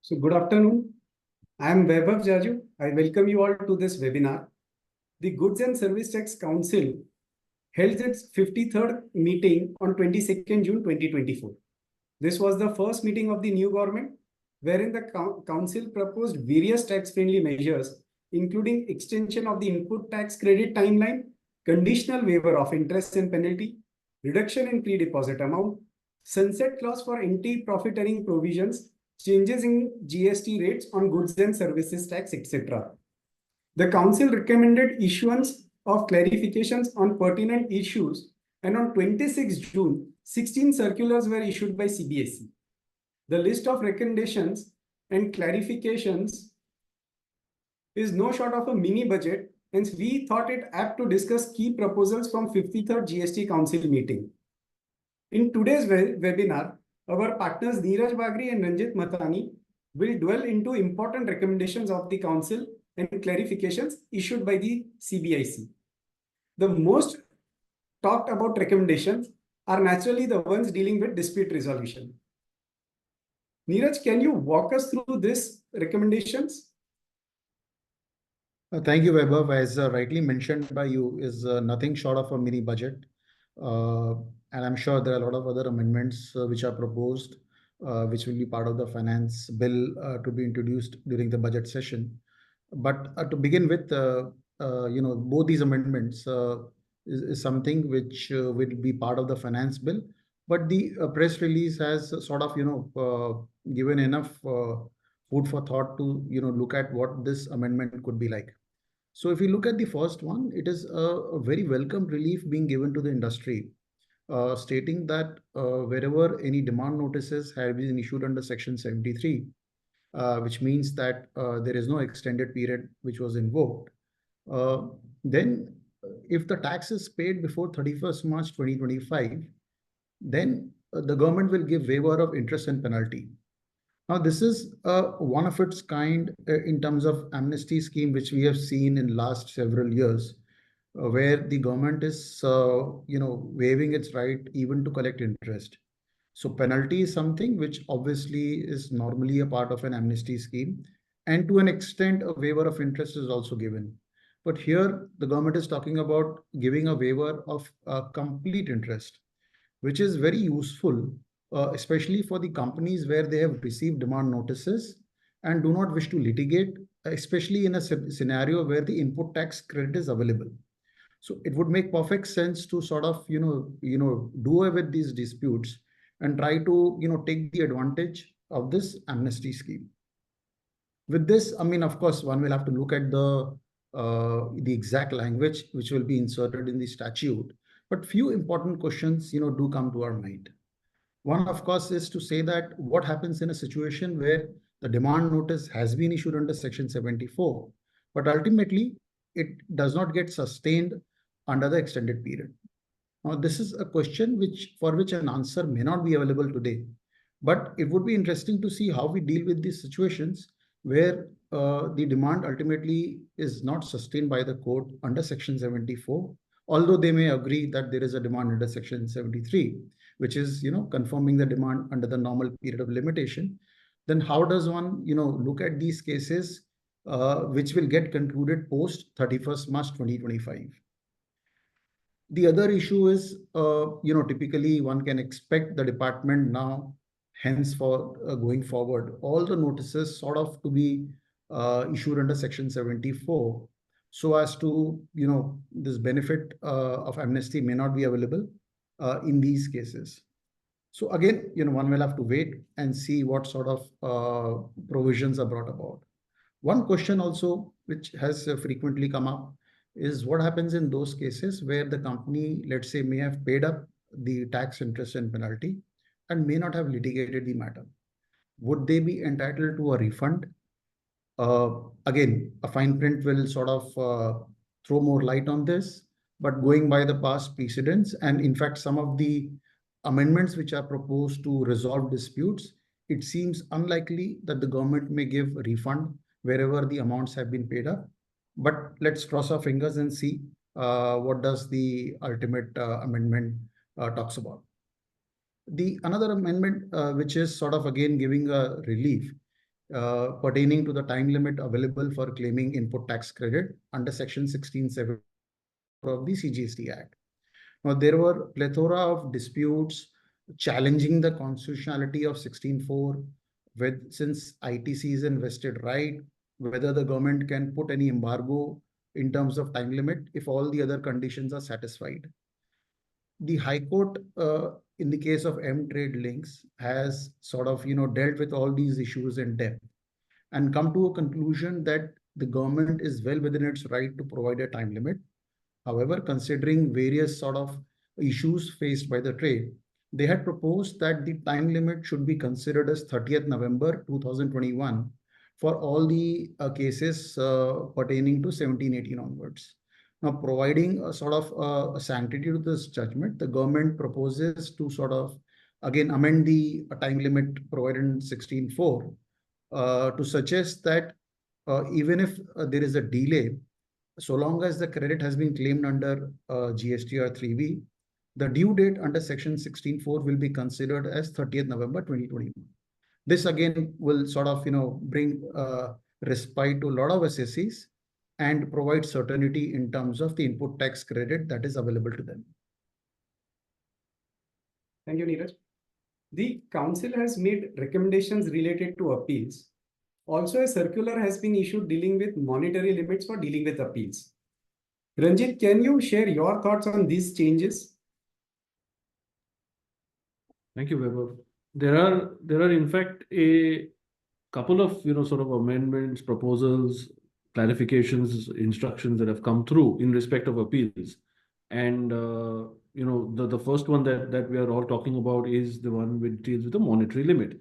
So good afternoon. I am Vaibhav Jaju. I welcome you all to this webinar. The Goods and Service Tax Council held its 53rd meeting on 22nd June 2024. This was the first meeting of the new government, wherein the council proposed various tax-friendly measures, including extension of the input tax credit timeline, conditional waiver of interest and penalty, reduction in pre-deposit amount, sunset clause for anti-profit earning provisions, changes in GST rates on goods and services tax, etc. The council recommended issuance of clarifications on pertinent issues, and on 26 June, 16 circulars were issued by CBSE. The list of recommendations and clarifications is no short of a mini budget, hence we thought it apt to discuss key proposals from 53rd GST Council meeting. In today's webinar, our partners Neeraj Bagri and Ranjit Mathani will dwell into important recommendations of the council and clarifications issued by the CBIC. The most talked about recommendations are naturally the ones dealing with dispute resolution. Neeraj, can you walk us through these recommendations? Thank you, Vaibhav. As rightly mentioned by you, is nothing short of a mini budget. And I'm sure there are a lot of other amendments which are proposed, which will be part of the finance bill to be introduced during the budget session. But to begin with, both these amendments is something which will be part of the finance bill. But the press release has sort of, given enough food for thought to, look at what this amendment could be like. So if you look at the first one, it is a very welcome relief being given to the industry, stating that wherever any demand notices have been issued under Section 73, which means that there is no extended period which was invoked, then if the tax is paid before 31st March 2025, then the government will give waiver of interest and penalty. Now, this is one of its kind in terms of amnesty scheme, which we have seen in last several years, where the government is, waiving its right even to collect interest. So penalty is something which obviously is normally a part of an amnesty scheme. And to an extent, a waiver of interest is also given. But here, the government is talking about giving a waiver of complete interest, which is very useful, especially for the companies where they have received demand notices and do not wish to litigate, especially in a scenario where the input tax credit is available. So it would make perfect sense to sort of, do away with these disputes and try to, take the advantage of this amnesty scheme. With this, I mean, of course, one will have to look at the exact language which will be inserted in the statute. But few important questions, do come to our mind. One, of course, is to say that what happens in a situation where the demand notice has been issued under Section 74, but ultimately it does not get sustained under the extended period. Now, this is a question for which an answer may not be available today, but it would be interesting to see how we deal with these situations where the demand ultimately is not sustained by the court under Section 74, although they may agree that there is a demand under Section 73, which is, confirming the demand under the normal period of limitation. Then how does one, look at these cases which will get concluded post 31st March 2025? The other issue is, typically one can expect the department now, hence for going forward, all the notices sort of to be issued under Section 74, so as to, this benefit of amnesty may not be available in these cases. So again, one will have to wait and see what sort of provisions are brought about. One question also, which has frequently come up, is what happens in those cases where the company, let's say, may have paid up the tax, interest and penalty and may not have litigated the matter. Would they be entitled to a refund? Again, a fine print will sort of throw more light on this, but going by the past precedents, and in fact, some of the amendments which are proposed to resolve disputes, it seems unlikely that the government may give a refund wherever the amounts have been paid up. But let's cross our fingers and see what does the ultimate amendment talks about. The another amendment which is sort of again giving a relief pertaining to the time limit available for claiming input tax credit under Section 16(7) of the CGST Act. Now, there were plethora of disputes challenging the constitutionality of 16(4), since ITC is a vested right, whether the government can put any embargo in terms of time limit if all the other conditions are satisfied. The High Court, in the case of M-Trade links, has sort of dealt with all these issues in depth and come to a conclusion that the government is well within its right to provide a time limit. However, considering various sort of issues faced by the trade, they had proposed that the time limit should be considered as 30th November 2021 for all the cases pertaining to 1718 onwards. Now, providing a sort of a sanctity to this judgment, the government proposes to sort of again amend the time limit provided in 16(4) to suggest that even if there is a delay, so long as the credit has been claimed under GST or 3B, the due date under Section 16(4) will be considered as 30th November 2021. This again will sort of bring respite to a lot of assessees and provide certainty in terms of the input tax credit that is available to them. Thank you, Neeraj. The council has made recommendations related to appeals. Also, a circular has been issued dealing with monetary limits for dealing with appeals. Ranjit, can you share your thoughts on these changes? Thank you, Vaibhav. There are in fact a couple of sort of amendments, proposals, clarifications, instructions that have come through in respect of appeals. And the first one that we are all talking about is the one which deals with the monetary limit.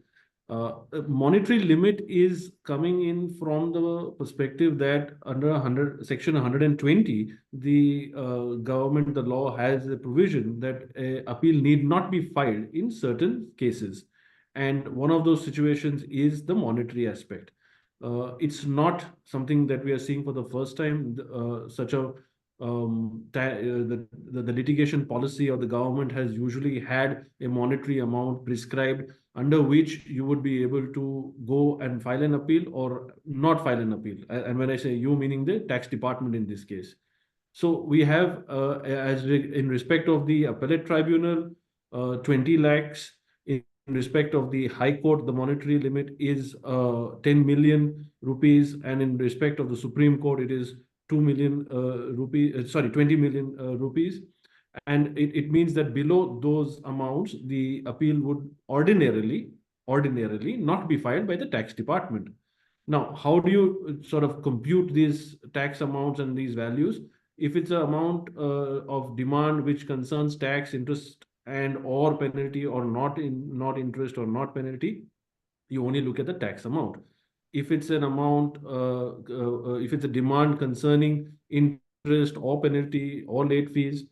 Monetary limit is coming in from the perspective that under Section 120, the government, the law has a provision that an appeal need not be filed in certain cases. And one of those situations is the monetary aspect. It's not something that we are seeing for the first time. The litigation policy of the government has usually had a monetary amount prescribed under which you would be able to go and file an appeal or not file an appeal. And when I say you, meaning the tax department in this case. So we have, in respect of the appellate tribunal, 20 lakhs. In respect of the High Court, the monetary limit is 10 million rupees. And in respect of the Supreme Court, it is 2 million rupees, 20 million rupees. And it means that below those amounts, the appeal would ordinarily not be filed by the tax department. Now, how do you sort of compute these tax amounts and these values? If it's an amount of demand which concerns tax, interest, and or penalty, or not interest or not penalty, you only look at the tax amount. If it's an amount, if it's a demand concerning interest or penalty or late fees,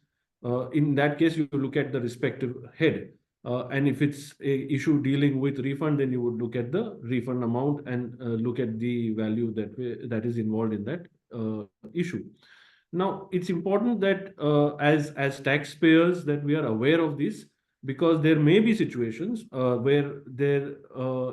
in that case, you look at the respective head. And if it's a issue dealing with refund, then you would look at the refund amount and look at the value that is involved in that issue. Now, it's important that as taxpayers that we are aware of this, because there may be situations where there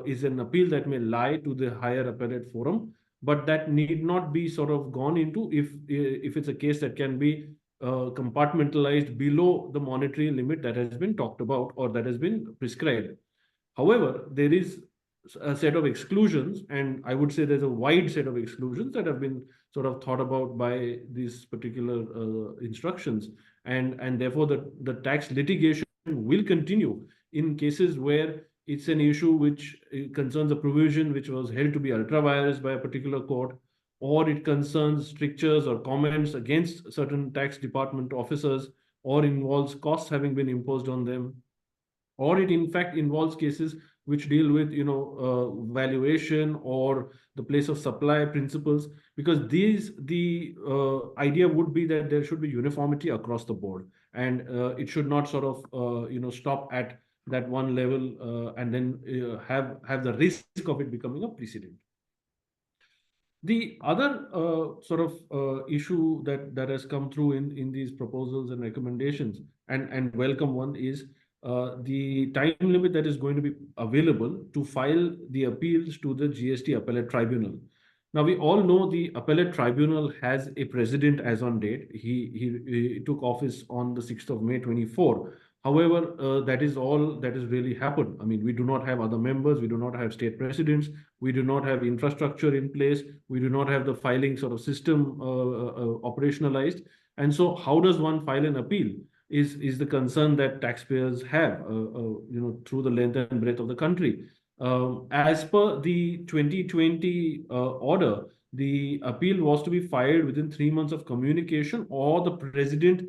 is an appeal that may lie to the higher appellate forum, but that need not be sort of gone into if it's a case that can be compartmentalized below the monetary limit that has been talked about or that has been prescribed. However, there is a set of exclusions, and I would say there's a wide set of exclusions that have been sort of thought about by these particular instructions, and therefore the tax litigation will continue in cases where it's an issue which concerns a provision which was held to be ultra vires by a particular court, or it concerns strictures or comments against certain tax department officers, or involves costs having been imposed on them, or it in fact involves cases which deal with valuation or the place of supply principles, because the idea would be that there should be uniformity across the board, and it should not sort of stop at that one level and then have the risk of it becoming a precedent. The other sort of issue that has come through in these proposals and recommendations, and welcome one, is the time limit that is going to be available to file the appeals to the GST Appellate Tribunal. Now, we all know the Appellate Tribunal has a president as on date. He took office on the 6th of May 24. However, that is all that has really happened. I mean, we do not have other members, we do not have state presidents, we do not have infrastructure in place, we do not have the filing sort of system operationalized. And so, how does one file an appeal? Is the concern that taxpayers have, through the length and breadth of the country. As per the 2020 order, the appeal was to be filed within 3 months of communication or the president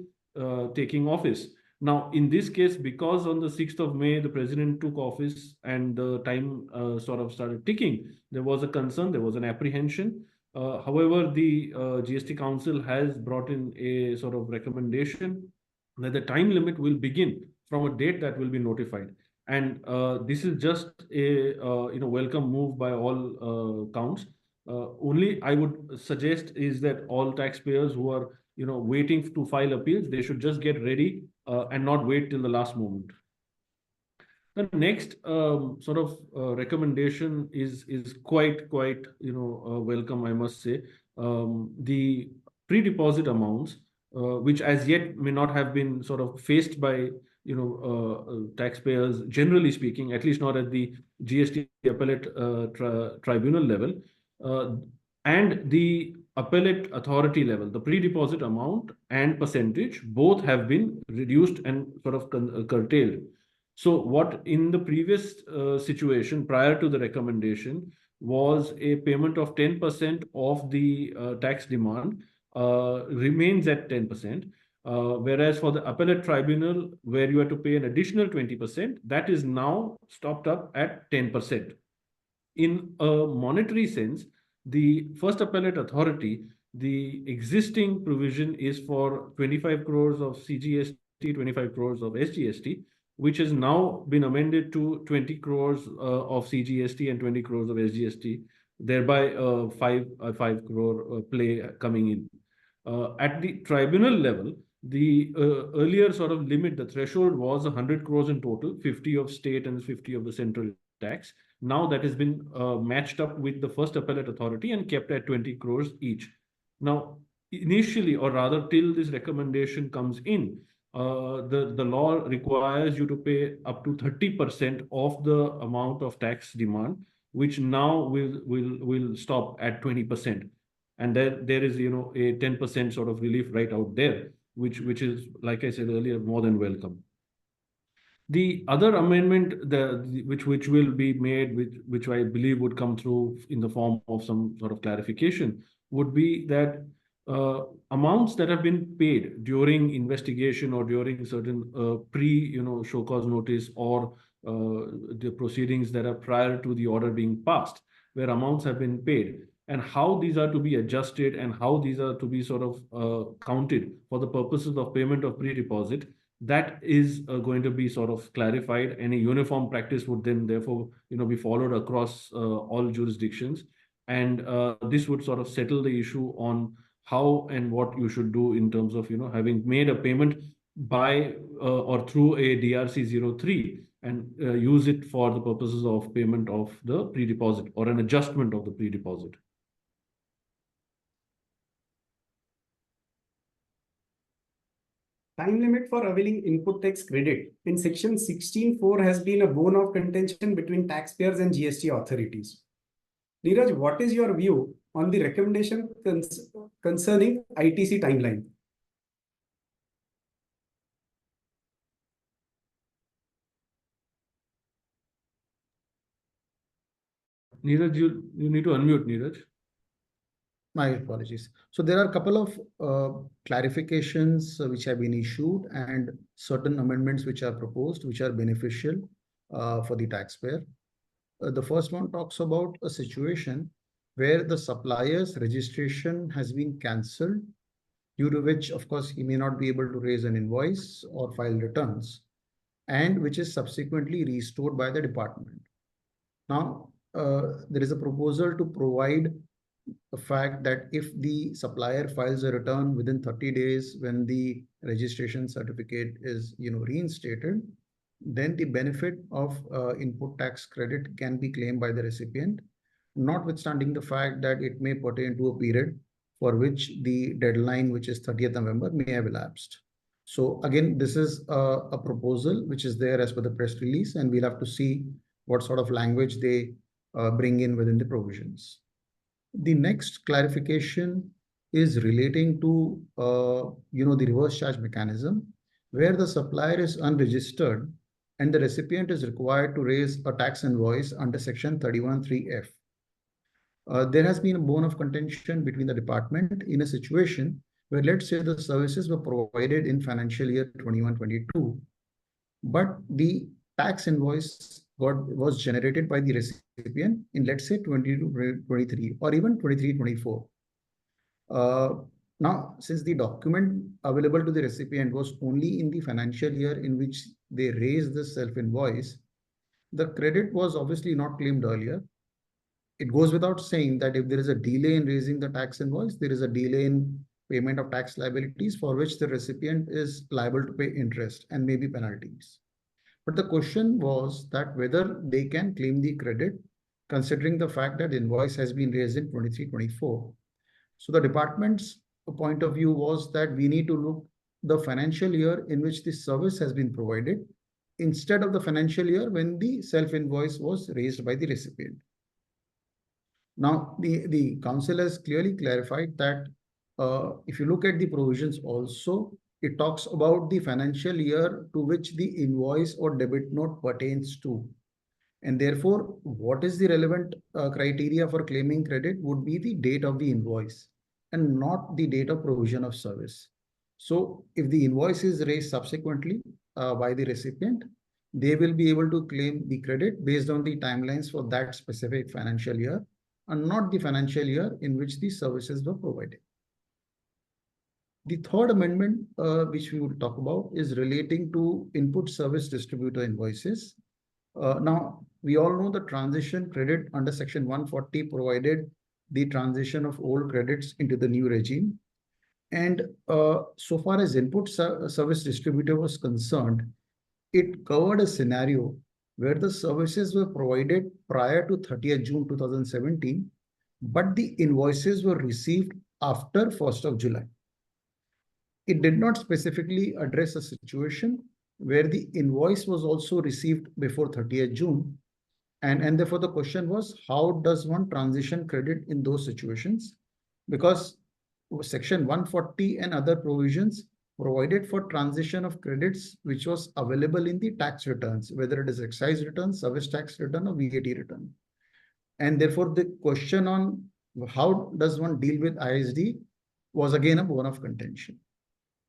taking office. Now, in this case, because on the 6th of May, the president took office and the time sort of started ticking, there was a concern, there was an apprehension. However, the GST Council has brought in a sort of recommendation that the time limit will begin from a date that will be notified. And this is just a welcome move by all counts. Only I would suggest is that all taxpayers who are waiting to file appeals, they should just get ready and not wait till the last moment. The next sort of recommendation is quite welcome, I must say. The pre-deposit amounts, which as yet may not have been sort of faced by taxpayers, generally speaking, at least not at the GST Appellate Tribunal level, and the appellate authority level, the pre-deposit amount and percentage both have been reduced and sort of curtailed. So what in the previous situation prior to the recommendation was a payment of 10% of the tax demand remains at 10%. Whereas for the appellate tribunal, where you have to pay an additional 20%, that is now stopped up at 10%. In a monetary sense, the first appellate authority, the existing provision is for 25 crores of CGST, 25 crores of SGST, which has now been amended to 20 crores of CGST and 20 crores of SGST, thereby 5 crore play coming in. At the tribunal level, the earlier sort of limit, the threshold was 100 crores in total, 50 of state and 50 of the central tax. Now that has been matched up with the first appellate authority and kept at 20 crores each. Now, initially, or rather till this recommendation comes in, the law requires you to pay up to 30% of the amount of tax demand, which now will stop at 20%. And there is a 10% sort of relief right out there, which is, like I said earlier, more than welcome. The other amendment which will be made, which I believe would come through in the form of some sort of clarification, would be that amounts that have been paid during investigation or during certain show cause notice or the proceedings that are prior to the order being passed, where amounts have been paid, and how these are to be adjusted and how these are to be sort of counted for the purposes of payment of pre-deposit, that is going to be sort of clarified, and a uniform practice would then therefore be followed across all jurisdictions. And this would sort of settle the issue on how and what you should do in terms of having made a payment by or through a DRC 03 and use it for the purposes of payment of the pre-deposit or an adjustment of the pre-deposit. Time limit for availing input tax credit in section 16(4) has been a bone of contention between taxpayers and GST authorities. Neeraj, what is your view on the recommendation concerning ITC timeline? Neeraj, you need to unmute, Neeraj. My apologies. So there are a couple of clarifications which have been issued and certain amendments which are proposed, which are beneficial for the taxpayer. The first one talks about a situation where the supplier's registration has been cancelled, due to which, of course, he may not be able to raise an invoice or file returns, and which is subsequently restored by the department. Now, there is a proposal to provide the fact that if the supplier files a return within 30 days when the registration certificate is reinstated, then the benefit of input tax credit can be claimed by the recipient, notwithstanding the fact that it may pertain to a period for which the deadline, which is 30th November, may have elapsed. So again, this is a proposal which is there as per the press release, and we'll have to see what sort of language they bring in within the provisions. The next clarification is relating to the reverse charge mechanism, where the supplier is unregistered and the recipient is required to raise a tax invoice under section 31(3)(f). There has been a bone of contention between the department in a situation where, let's say, the services were provided in financial year 21-22, but the tax invoice was generated by the recipient in, let's say, 22-23 or even 23-24. Now, since the document available to the recipient was only in the financial year in which they raised the self-invoice, the credit was obviously not claimed earlier. It goes without saying that if there is a delay in raising the tax invoice, there is a delay in payment of tax liabilities for which the recipient is liable to pay interest and maybe penalties. But the question was that whether they can claim the credit considering the fact that the invoice has been raised in 23-24. So the department's point of view was that we need to look the financial year in which the service has been provided instead of the financial year when the self-invoice was raised by the recipient. Now, the council has clearly clarified that if you look at the provisions also, it talks about the financial year to which the invoice or debit note pertains to. And therefore, what is the relevant criteria for claiming credit would be the date of the invoice and not the date of provision of service. So if the invoice is raised subsequently by the recipient, they will be able to claim the credit based on the timelines for that specific financial year and not the financial year in which the services were provided. The third amendment which we will talk about is relating to input service distributor invoices. Now, we all know the transition credit under section 140 provided the transition of old credits into the new regime. And so far as input service distributor was concerned, it covered a scenario where the services were provided prior to 30th June 2017, but the invoices were received after 1st of July. It did not specifically address a situation where the invoice was also received before 30th June. And therefore, the question was, how does one transition credit in those situations? Because section 140 and other provisions provided for transition of credits which was available in the tax returns, whether it is excise return, service tax return, or VAT return. And therefore, the question on how does one deal with ISD was again a bone of contention.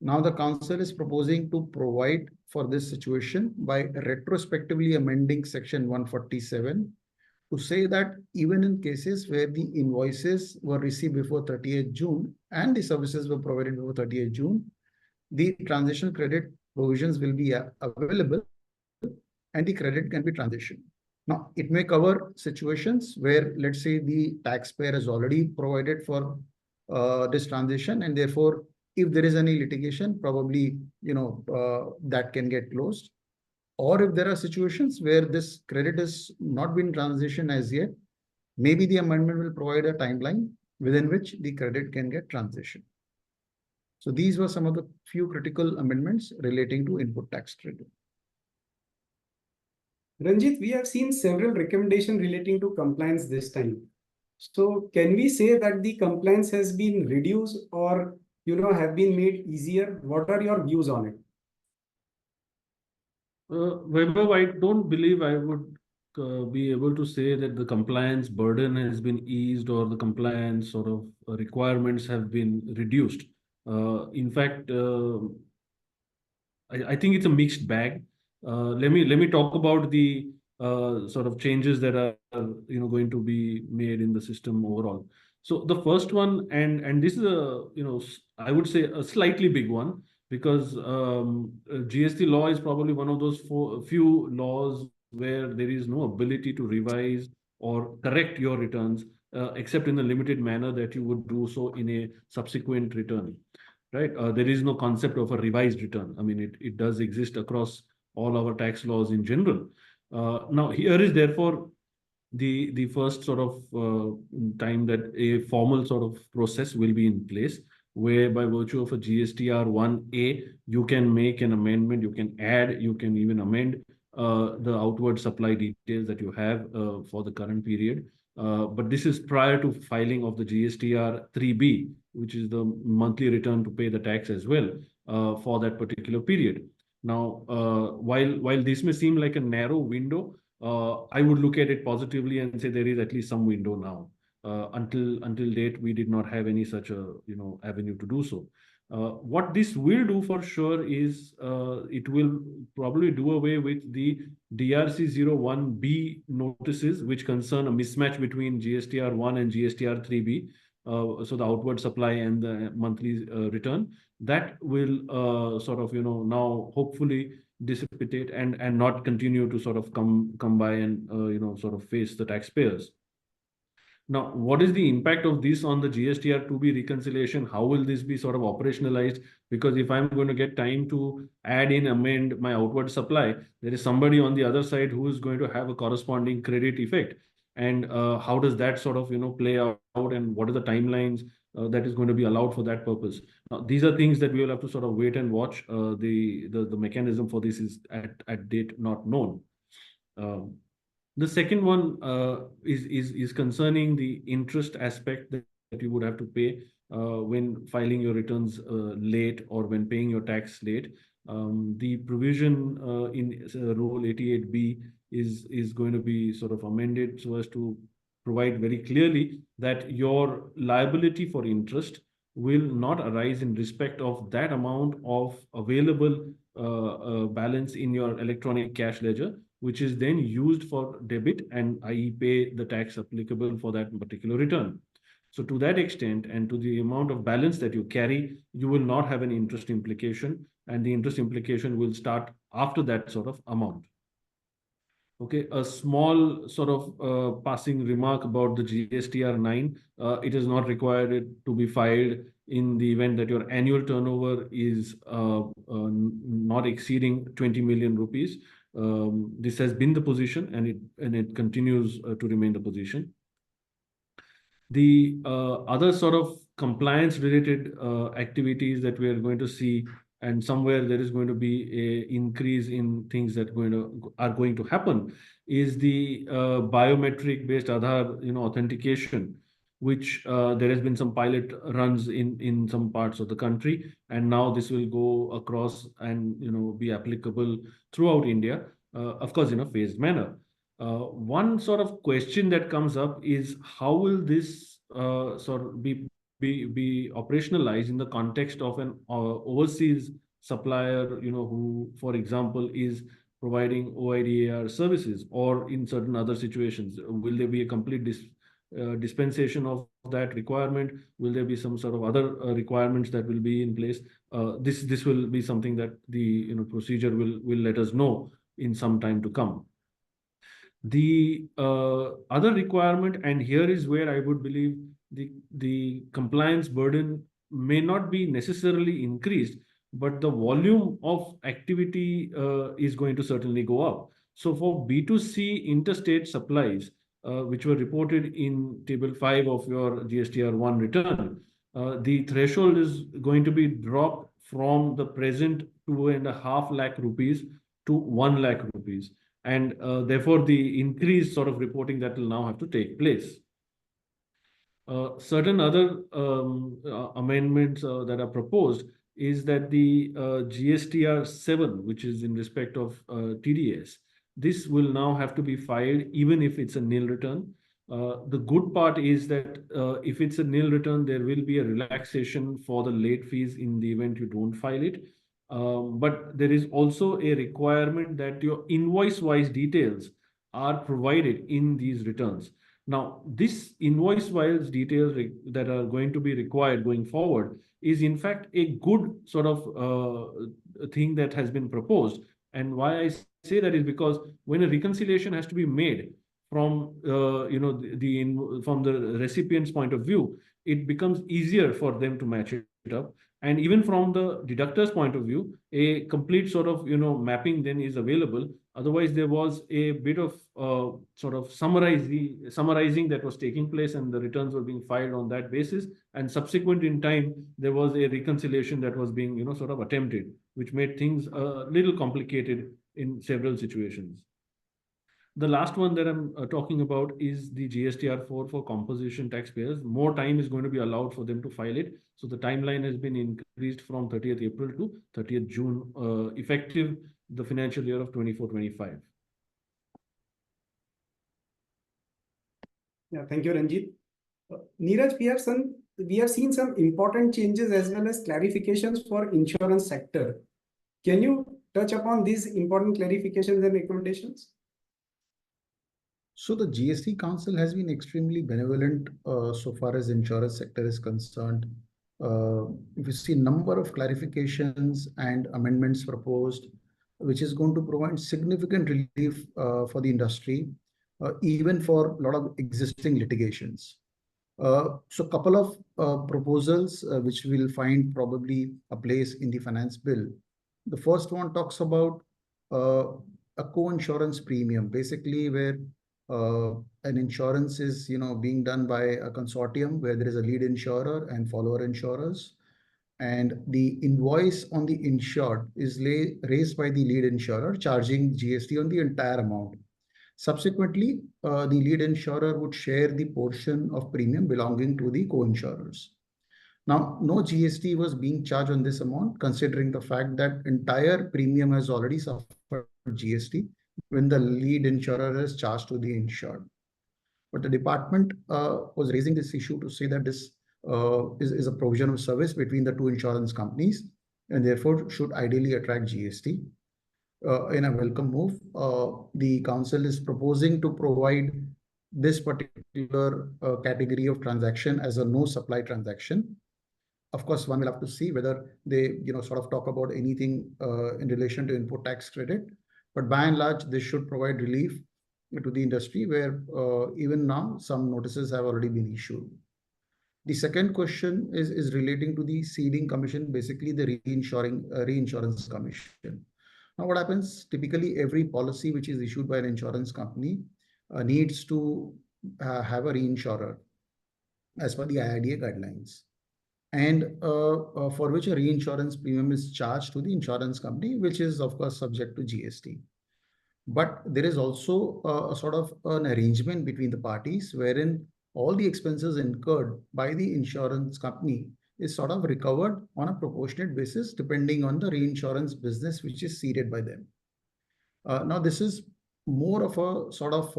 Now the council is proposing to provide for this situation by retrospectively amending section 147 to say that even in cases where the invoices were received before 30th June and the services were provided before 30th June, the transition credit provisions will be available and the credit can be transitioned. Now, it may cover situations where, let's say, the taxpayer has already provided for this transition, and therefore, if there is any litigation, probably, that can get closed. Or if there are situations where this credit has not been transitioned as yet, maybe the amendment will provide a timeline within which the credit can get transitioned. So these were some of the few critical amendments relating to input tax credit. Ranjit, we have seen several recommendations relating to compliance this time. So can we say that the compliance has been reduced or have been made easier? What are your views on it? Vaibhav, I don't believe I would be able to say that the compliance burden has been eased or the compliance sort of requirements have been reduced. In fact, I think it's a mixed bag. Let me talk about the sort of changes that are going to be made in the system overall. So the first one, and this is I would say a slightly big one, because GST law is probably one of those few laws where there is no ability to revise or correct your returns, except in the limited manner that you would do so in a subsequent return. Right? There is no concept of a revised return. I mean, it does exist across all our tax laws in general. Now, here is therefore the first sort of time that a formal sort of process will be in place, where by virtue of a GSTR 1A, you can make an amendment, you can add, you can even amend the outward supply details that you have for the current period. But this is prior to filing of the GSTR 3B, which is the monthly return to pay the tax as well for that particular period. Now, while this may seem like a narrow window, I would look at it positively and say there is at least some window now. Until date, we did not have any such a avenue to do so. What this will do for sure is it will probably do away with the DRC 01B notices, which concern a mismatch between GSTR 1 and GSTR 3B. So the outward supply and the monthly return, that will sort of now hopefully dissipate and not continue to sort of come by and sort of face the taxpayers. Now, what is the impact of this on the GSTR 2B reconciliation? How will this be sort of operationalized? Because if I'm going to get time to add in, amend my outward supply, there is somebody on the other side who is going to have a corresponding credit effect. And how does that sort of play out, and what are the timelines that is going to be allowed for that purpose? Now, these are things that we will have to sort of wait and watch. The mechanism for this is at date not known. The second one is concerning the interest aspect that you would have to pay when filing your returns late or when paying your tax late. The provision in Rule 88B is going to be sort of amended so as to provide very clearly that your liability for interest will not arise in respect of that amount of available balance in your electronic cash ledger, which is then used for debit and i.e. pay the tax applicable for that particular return. So to that extent and to the amount of balance that you carry, you will not have an interest implication, and the interest implication will start after that sort of amount. Okay, a small sort of passing remark about the GSTR 9. It is not required to be filed in the event that your annual turnover is not exceeding 20 million rupees. This has been the position, and it continues to remain the position. The other sort of compliance related activities that we are going to see, and somewhere there is going to be a increase in things that are going to happen, is the biometric based Aadhaar authentication, which there has been some pilot runs in some parts of the country, and now this will go across and be applicable throughout India, of course in a phased manner. One sort of question that comes up is how will this sort of be operationalized in the context of an overseas supplier, who, for example, is providing OIDAR services, or in certain other situations, will there be a complete dispensation of that requirement? Will there be some sort of other requirements that will be in place? This will be something that the procedure will let us know in some time to come. The other requirement, and here is where I would believe the compliance burden may not be necessarily increased, but the volume of activity is going to certainly go up. So for B2C interstate supplies, which were reported in table 5 of your GSTR 1 return, the threshold is going to be dropped from the present 2.5 lakh rupees to 1 lakh rupees. And therefore, the increased sort of reporting that will now have to take place. Certain other amendments that are proposed is that the GSTR 7, which is in respect of TDS, this will now have to be filed even if it's a nil return. The good part is that if it's a nil return, there will be a relaxation for the late fees in the event you don't file it. But there is also a requirement that your invoice-wise details are provided in these returns. Now, this invoice-wise details that are going to be required going forward is in fact a good sort of thing that has been proposed. And why I say that is because when a reconciliation has to be made from from the recipient's point of view, it becomes easier for them to match it up. And even from the deductor's point of view, a complete sort of, mapping then is available. Otherwise, there was a bit of sort of summarizing that was taking place, and the returns were being filed on that basis. And subsequent in time, there was a reconciliation that was being, sort of attempted, which made things a little complicated in several situations. The last one that I'm talking about is the GSTR4 for composition taxpayers. More time is going to be allowed for them to file it. So the timeline has been increased from 30th April to 30th June, effective the financial year of 24-25. Yeah, thank you, Ranjit. Neeraj, we have seen some important changes as well as clarifications for insurance sector. Can you touch upon these important clarifications and recommendations? So the GST Council has been extremely benevolent so far as insurance sector is concerned. If you see number of clarifications and amendments proposed, which is going to provide significant relief for the industry, even for a lot of existing litigations. So a couple of proposals which will find probably a place in the finance bill. The first one talks about a co-insurance premium, basically where an insurance is being done by a consortium where there is a lead insurer and follower insurers, and the invoice on the insured is raised by the lead insurer, charging GST on the entire amount. Subsequently, the lead insurer would share the portion of premium belonging to the co-insurers. Now, no GST was being charged on this amount, considering the fact that entire premium has already suffered GST when the lead insurer is charged to the insured. But the department was raising this issue to say that this is a provision of service between the two insurance companies and therefore should ideally attract GST. In a welcome move, the council is proposing to provide this particular category of transaction as a no supply transaction. Of course, one will have to see whether they sort of talk about anything in relation to input tax credit. But by and large, this should provide relief to the industry where even now some notices have already been issued. The second question is relating to the ceding commission, basically the reinsurance commission. Now, what happens typically, every policy which is issued by an insurance company needs to have a reinsurer as per the IRDA guidelines, and for which a reinsurance premium is charged to the insurance company, which is of course subject to GST. But there is also a sort of an arrangement between the parties wherein all the expenses incurred by the insurance company is sort of recovered on a proportionate basis depending on the reinsurance business which is ceded by them. Now, this is more of a sort of,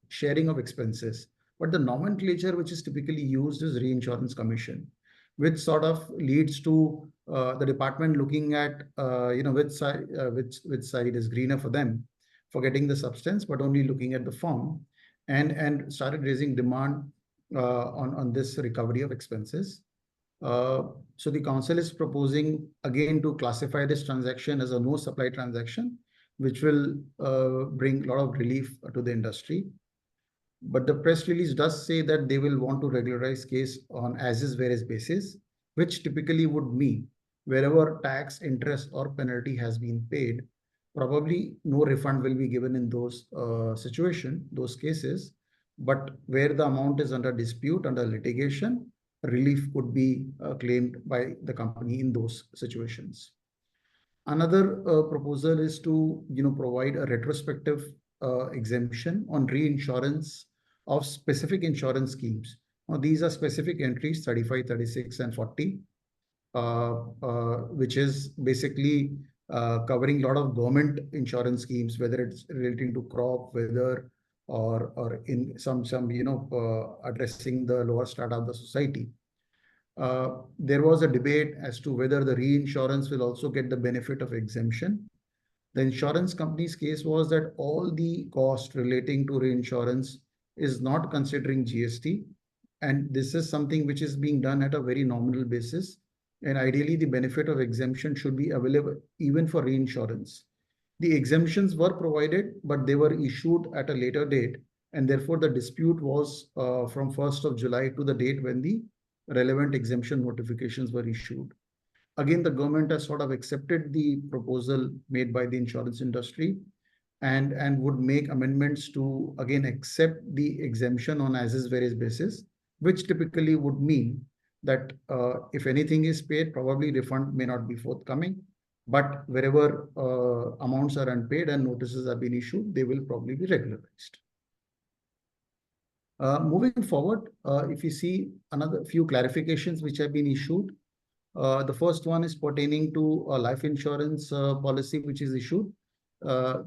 sharing of expenses. But the nomenclature which is typically used is reinsurance commission, which sort of leads to the department looking at, which side is greener for them for getting the substance, but only looking at the form, and started raising demand on this recovery of expenses. So the council is proposing again to classify this transaction as a no supply transaction, which will bring a lot of relief to the industry. But the press release does say that they will want to regularize case on as is where is basis, which typically would mean wherever tax, interest or penalty has been paid, probably no refund will be given in those those cases. But where the amount is under dispute, under litigation, relief could be claimed by the company in those situations. Another proposal is to provide a retrospective exemption on reinsurance of specific insurance schemes. Now, these are specific entries 35, 36, and 40, which is basically covering a lot of government insurance schemes, whether it's relating to crop, weather, or in some addressing the lower strata of the society. There was a debate as to whether the reinsurance will also get the benefit of exemption. The insurance company's case was that all the cost relating to reinsurance is not considering GST, and this is something which is being done at a very nominal basis. And ideally, the benefit of exemption should be available even for reinsurance. The exemptions were provided, but they were issued at a later date, and therefore the dispute was from 1st of July to the date when the relevant exemption notifications were issued. Again, the government has sort of accepted the proposal made by the insurance industry and would make amendments to again accept the exemption on as is various basis, which typically would mean that if anything is paid, probably refund may not be forthcoming. But wherever amounts are unpaid and notices have been issued, they will probably be regularized. Moving forward, if you see another few clarifications which have been issued, the first one is pertaining to a life insurance policy which is issued,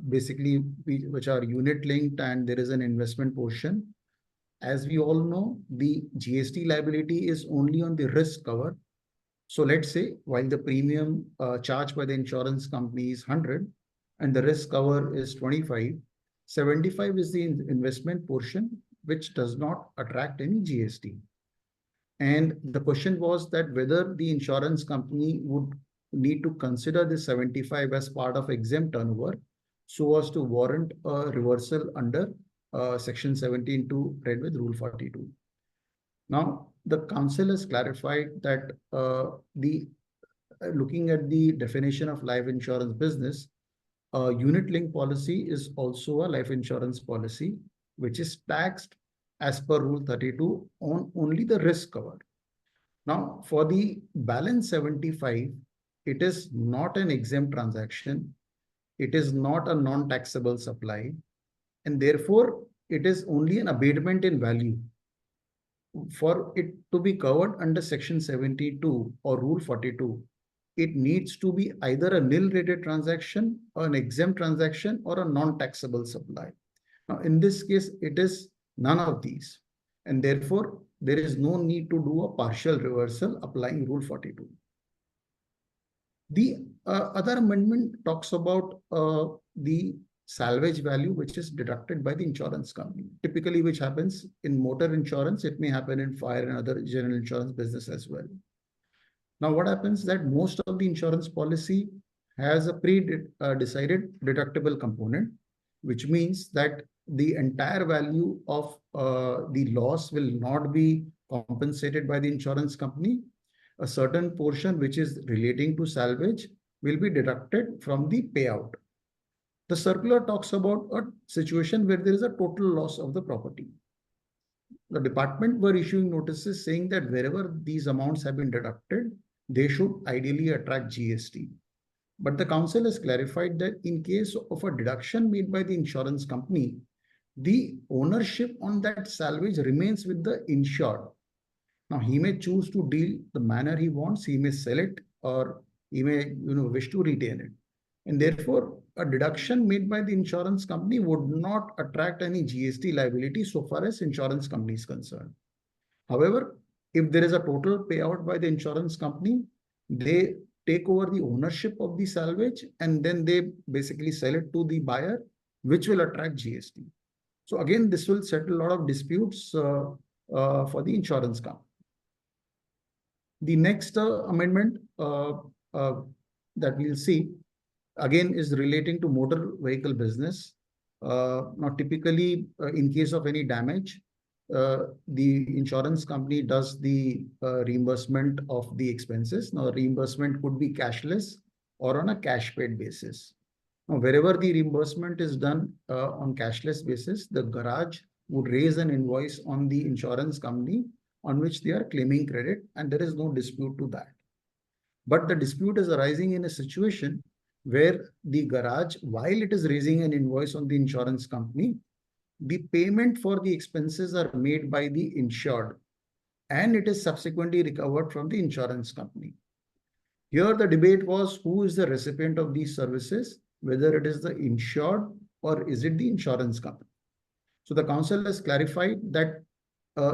basically which are unit linked and there is an investment portion. As we all know, the GST liability is only on the risk cover. So let's say while the premium charged by the insurance company is 100 and the risk cover is 25, 75 is the investment portion which does not attract any GST. And the question was that whether the insurance company would need to consider the 75 as part of exempt turnover so as to warrant a reversal under section 17(2) read with rule 42. Now, the council has clarified that looking at the definition of life insurance business, a unit link policy is also a life insurance policy, which is taxed as per rule 32 on only the risk cover. Now, for the balance 75, it is not an exempt transaction. It is not a non-taxable supply. And therefore, it is only an abatement in value. For it to be covered under section 72 or rule 42, it needs to be either a nil rated transaction or an exempt transaction or a non-taxable supply. Now, in this case, it is none of these. And therefore, there is no need to do a partial reversal applying rule 42. The other amendment talks about the salvage value, which is deducted by the insurance company. Typically, which happens in motor insurance, it may happen in fire and other general insurance business as well. Now, what happens that most of the insurance policy has a pre-decided deductible component, which means that the entire value of the loss will not be compensated by the insurance company. A certain portion which is relating to salvage will be deducted from the payout. The circular talks about a situation where there is a total loss of the property. The department were issuing notices saying that wherever these amounts have been deducted, they should ideally attract GST. But the council has clarified that in case of a deduction made by the insurance company, the ownership on that salvage remains with the insured. Now, he may choose to deal the manner he wants, he may sell it, or he may wish to retain it. And therefore, a deduction made by the insurance company would not attract any GST liability so far as insurance company is concerned. However, if there is a total payout by the insurance company, they take over the ownership of the salvage and then they basically sell it to the buyer, which will attract GST. So again, this will settle a lot of disputes for the insurance company. The next amendment that we'll see again is relating to motor vehicle business. Now, typically, in case of any damage, the insurance company does the reimbursement of the expenses. Now, reimbursement could be cashless or on a cash paid basis. Now, wherever the reimbursement is done on cashless basis, the garage would raise an invoice on the insurance company on which they are claiming credit, and there is no dispute to that. But the dispute is arising in a situation where the garage, while it is raising an invoice on the insurance company, the payment for the expenses are made by the insured and it is subsequently recovered from the insurance company. Here, the debate was who is the recipient of these services, whether it is the insured or is it the insurance company. So the council has clarified that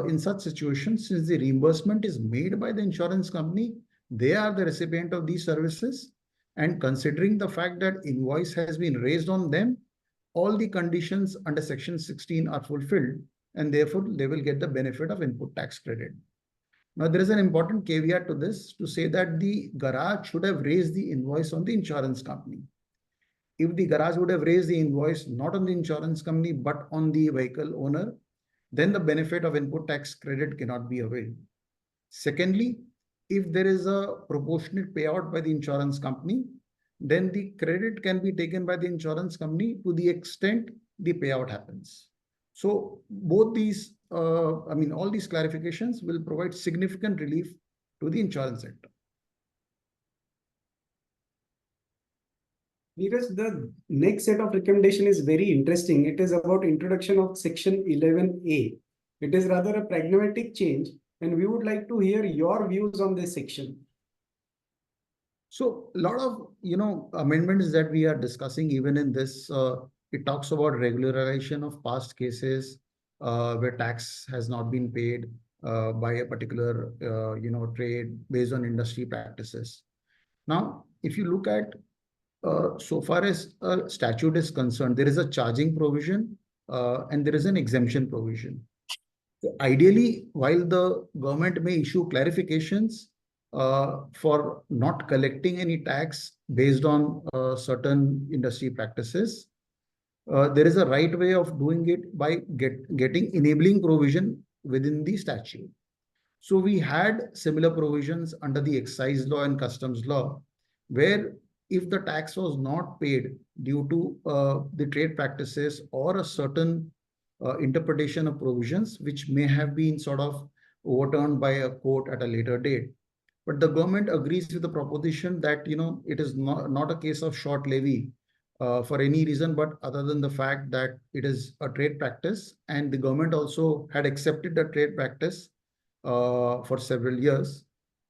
in such situations, since the reimbursement is made by the insurance company, they are the recipient of these services. And considering the fact that invoice has been raised on them, all the conditions under section 16 are fulfilled and therefore they will get the benefit of input tax credit. Now, there is an important caveat to this to say that the garage should have raised the invoice on the insurance company. If the garage would have raised the invoice not on the insurance company but on the vehicle owner, then the benefit of input tax credit cannot be availed. Secondly, if there is a proportionate payout by the insurance company, then the credit can be taken by the insurance company to the extent the payout happens. So both these, all these clarifications will provide significant relief to the insurance sector. Neeraj, the next set of recommendation is very interesting. It is about introduction of Section 11A. It is rather a pragmatic change, and we would like to hear your views on this section. So a lot of amendments that we are discussing, even in this, it talks about regularization of past cases where tax has not been paid by a particular trade based on industry practices. Now, if you look at so far as a statute is concerned, there is a charging provision and there is an exemption provision. So ideally, while the government may issue clarifications for not collecting any tax based on certain industry practices, there is a right way of doing it by getting enabling provision within the statute. So we had similar provisions under the excise law and customs law, where if the tax was not paid due to the trade practices or a certain interpretation of provisions, which may have been sort of overturned by a court at a later date. But the government agrees with the proposition that, it is not a case of short levy for any reason, but other than the fact that it is a trade practice, and the government also had accepted the trade practice for several years.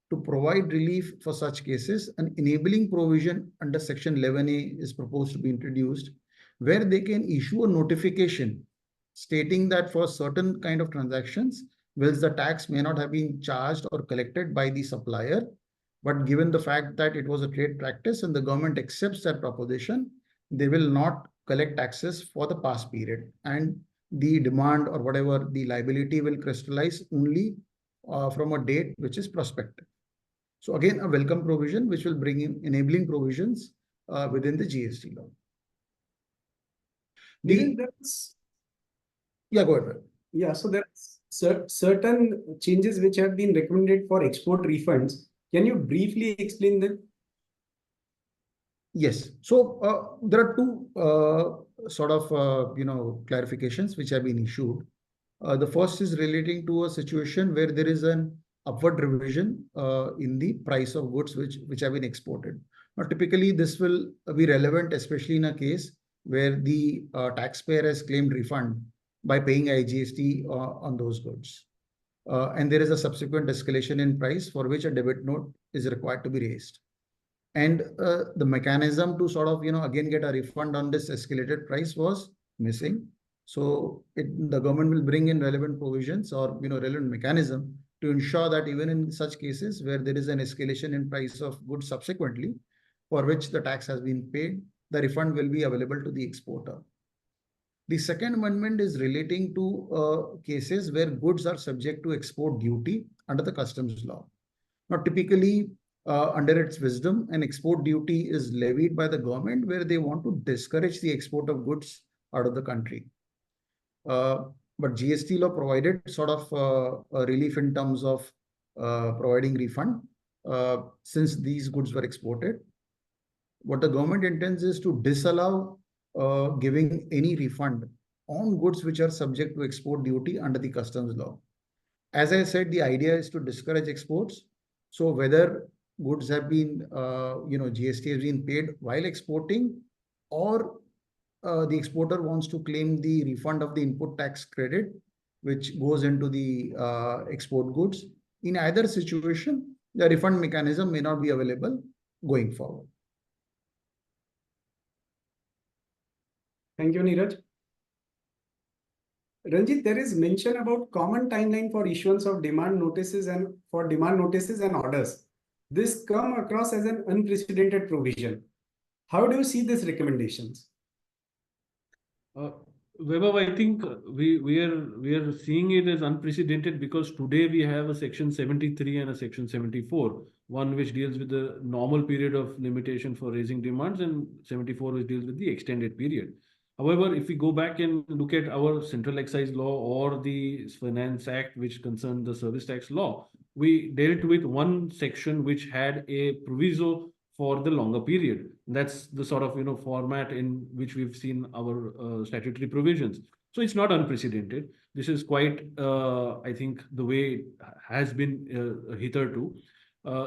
To provide relief for such cases, an enabling provision under Section 11A is proposed to be introduced, where they can issue a notification stating that for certain kind of transactions, whilst the tax may not have been charged or collected by the supplier, but given the fact that it was a trade practice and the government accepts that proposition, they will not collect taxes for the past period, and the demand or whatever the liability will crystallize only from a date which is prospective. So again, a welcome provision which will bring in enabling provisions within the GST law. Yeah, go ahead. Yeah, so there are certain changes which have been recommended for export refunds. Can you briefly explain them? Yes. So there are two clarifications which have been issued. The first is relating to a situation where there is an upward revision in the price of goods which have been exported. Now, typically, this will be relevant, especially in a case where the taxpayer has claimed refund by paying IGST on those goods. And there is a subsequent escalation in price for which a debit note is required to be raised. And the mechanism to sort of, again get a refund on this escalated price was missing. So the government will bring in relevant provisions or, relevant mechanism to ensure that even in such cases where there is an escalation in price of goods subsequently, for which the tax has been paid, the refund will be available to the exporter. The second amendment is relating to cases where goods are subject to export duty under the customs law. Now, typically, under its wisdom, an export duty is levied by the government where they want to discourage the export of goods out of the country. But GST law provided sort of a relief in terms of providing refund since these goods were exported. What the government intends is to disallow giving any refund on goods which are subject to export duty under the customs law. As I said, the idea is to discourage exports. So whether goods have been, GST has been paid while exporting, or the exporter wants to claim the refund of the input tax credit, which goes into the export goods. In either situation, the refund mechanism may not be available going forward. Thank you, Neeraj. Ranjit, there is mention about common timeline for issuance of demand notices and orders. This come across as an unprecedented provision. How do you see these recommendations? Vaibhav, I think we are seeing it as unprecedented because today we have a section 73 and a section 74, one which deals with the normal period of limitation for raising demands, and 74 which deals with the extended period. However, if we go back and look at our central excise law or the Finance Act, which concerns the service tax law, we dealt with one section which had a proviso for the longer period. That's the sort of format in which we've seen our statutory provisions. So it's not unprecedented. This is quite, I think, the way it has been hitherto.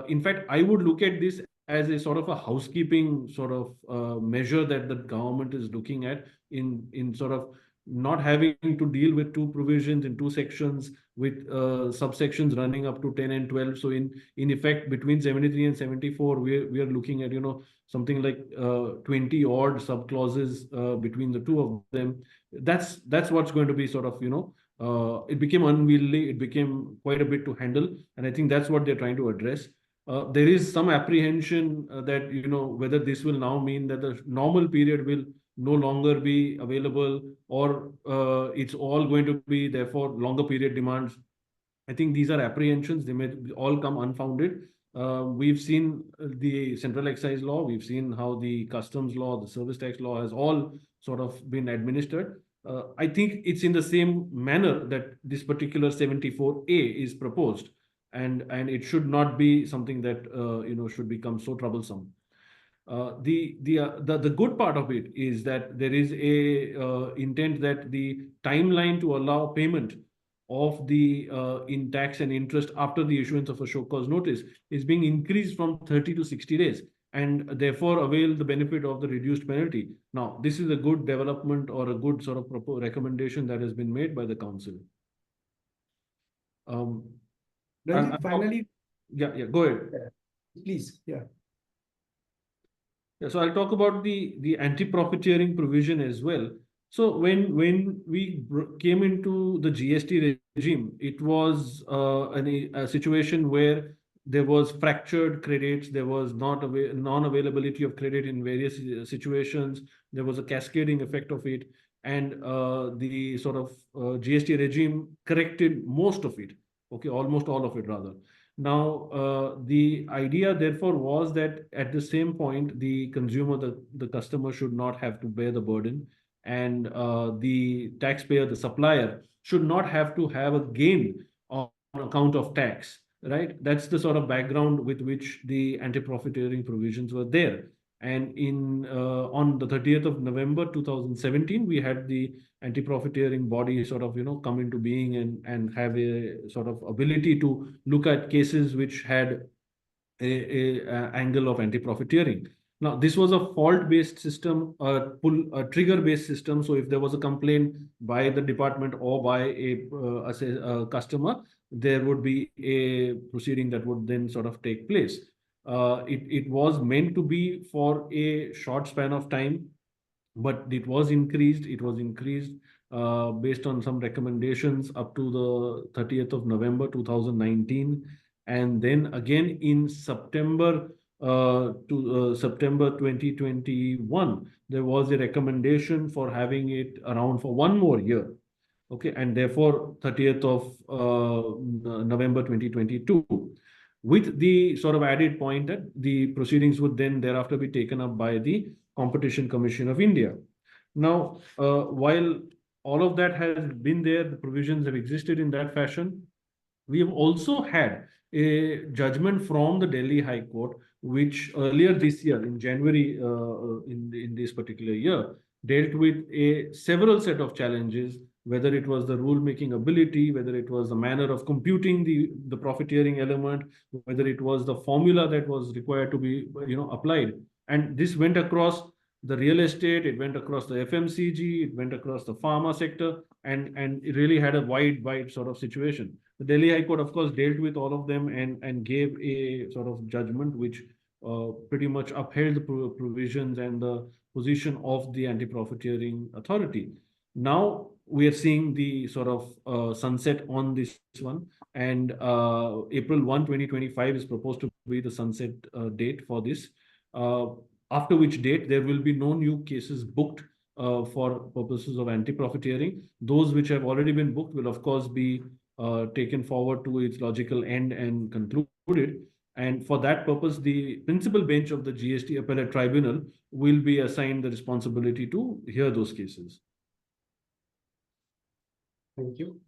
In fact, I would look at this as a sort of a housekeeping sort of measure that the government is looking at in sort of not having to deal with two provisions in two sections with subsections running up to 10 and 12. So in effect, between 73 and 74, we are looking at something like 20 odd subclauses between the two of them. That's what's going to be sort of it became unwieldy. It became quite a bit to handle, and I think that's what they're trying to address. There is some apprehension that whether this will now mean that the normal period will no longer be available, or it's all going to be therefore longer period demands. I think these are apprehensions. They may all come unfounded. We've seen the central excise law. We've seen how the customs law, the service tax law has all sort of been administered. I think it's in the same manner that this particular 74A is proposed, and it should not be something that should become so troublesome. The good part of it is that there is a intent that the timeline to allow payment of the in tax and interest after the issuance of a show cause notice is being increased from 30 to 60 days, and therefore avail the benefit of the reduced penalty. Now, this is a good development or a good sort of recommendation that has been made by the council. Ranjit, finally, yeah, go ahead. Please, yeah. Yeah, so I'll talk about the anti-profiteering provision as well. So when we came into the GST regime, it was a situation where there was fractured credits, there was non-availability of credit in various situations, there was a cascading effect of it, and the sort of GST regime corrected most of it, okay, almost all of it rather. Now, the idea therefore was that at the same point, the consumer, the customer should not have to bear the burden, and the taxpayer, the supplier, should not have to have a gain on account of tax, right? That's the sort of background with which the anti-profiteering provisions were there. And on the 30th of November 2017, we had the anti-profiteering body sort of come into being and have a sort of ability to look at cases which had a angle of anti-profiteering. Now, this was a fault-based system, a trigger-based system. So if there was a complaint by the department or by a customer, there would be a proceeding that would then sort of take place. It was meant to be for a short span of time, but it was increased. It was increased based on some recommendations up to the 30th of November 2019. And then again in September September 2021, there was a recommendation for having it around for one more year. Okay, and therefore 30th of November 2022, with the sort of added point that the proceedings would then thereafter be taken up by the Competition Commission of India. Now, while all of that has been there, the provisions have existed in that fashion, we have also had a judgment from the Delhi High Court, which earlier this year, in January, in this particular year, dealt with several set of challenges, whether it was the rule-making ability, whether it was the manner of computing the profiteering element, whether it was the formula that was required to be applied. And this went across the real estate, it went across the FMCG, it went across the pharma sector, and it really had a wide sort of situation. The Delhi High Court, of course, dealt with all of them and gave a sort of judgment which pretty much upheld the provisions and the position of the anti-profiteering authority. Now we are seeing the sort of sunset on this one, and April 1, 2025 is proposed to be the sunset date for this. After which date there will be no new cases booked for purposes of anti-profiteering. Those which have already been booked will, of course, be taken forward to its logical end and concluded. And for that purpose, the principal bench of the GST Appellate Tribunal will be assigned the responsibility to hear those cases. Thank you.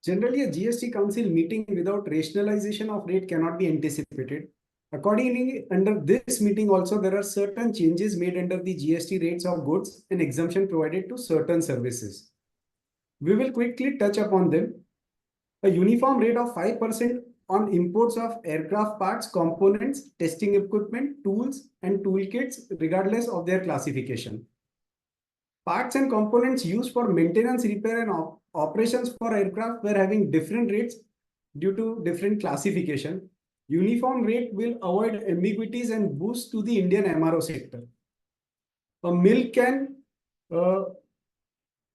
Generally, a GST Council meeting without rationalization of rate cannot be anticipated. Accordingly, under this meeting also, there are certain changes made under the GST rates of goods and exemption provided to certain services. We will quickly touch upon them. A uniform rate of 5% on imports of aircraft parts, components, testing equipment, tools, and toolkits, regardless of their classification. Parts and components used for maintenance, repair, and operations for aircraft were having different rates due to different classification. Uniform rate will avoid ambiguities and boost to the Indian MRO sector. A milk can,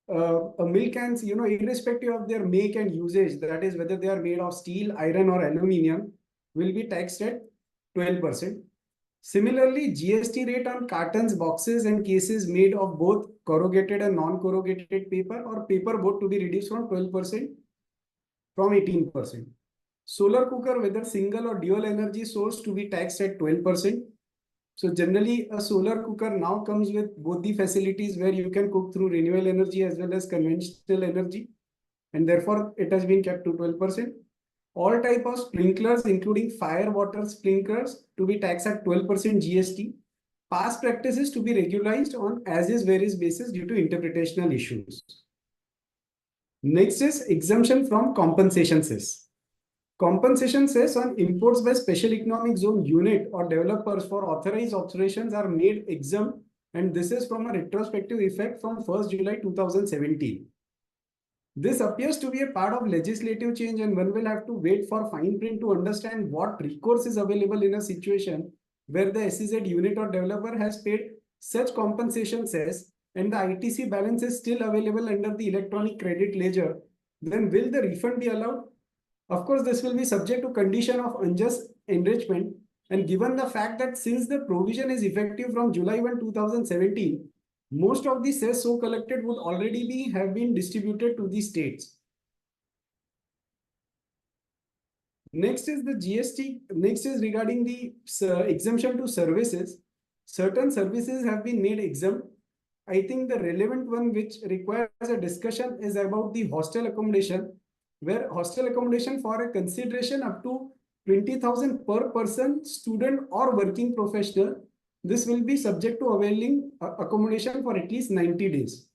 irrespective of their make and usage, that is whether they are made of steel, iron, or aluminum, will be taxed at 12%. Similarly, GST rate on cartons, boxes, and cases made of both corrugated and non-corrugated paper or paper board to be reduced from 12% from 18%. Solar cooker, whether single or dual energy source, to be taxed at 12%. So generally, a solar cooker now comes with both the facilities where you can cook through renewable energy as well as conventional energy, and therefore it has been kept to 12%. All type of sprinklers, including fire water sprinklers, to be taxed at 12% GST. Past practices to be regularized on as-is various basis due to interpretational issues. Next is exemption from compensation cess. Compensation cess on imports by special economic zone unit or developers for authorized operations are made exempt, and this is from a retrospective effect from 1st July 2017. This appears to be a part of legislative change, and one will have to wait for fine print to understand what recourse is available in a situation where the SEZ unit or developer has paid such compensation cess and the ITC balance is still available under the electronic credit ledger. Then will the refund be allowed? Of course, this will be subject to condition of unjust enrichment, and given the fact that since the provision is effective from July 1, 2017, most of the cess so collected would already have been distributed to the states. Next is the GST. Next is regarding the exemption to services. Certain services have been made exempt. I think the relevant one which requires a discussion is about the hostel accommodation, where hostel accommodation for a consideration up to 20,000 per person, student or working professional, this will be subject to availing accommodation for at least 90 days.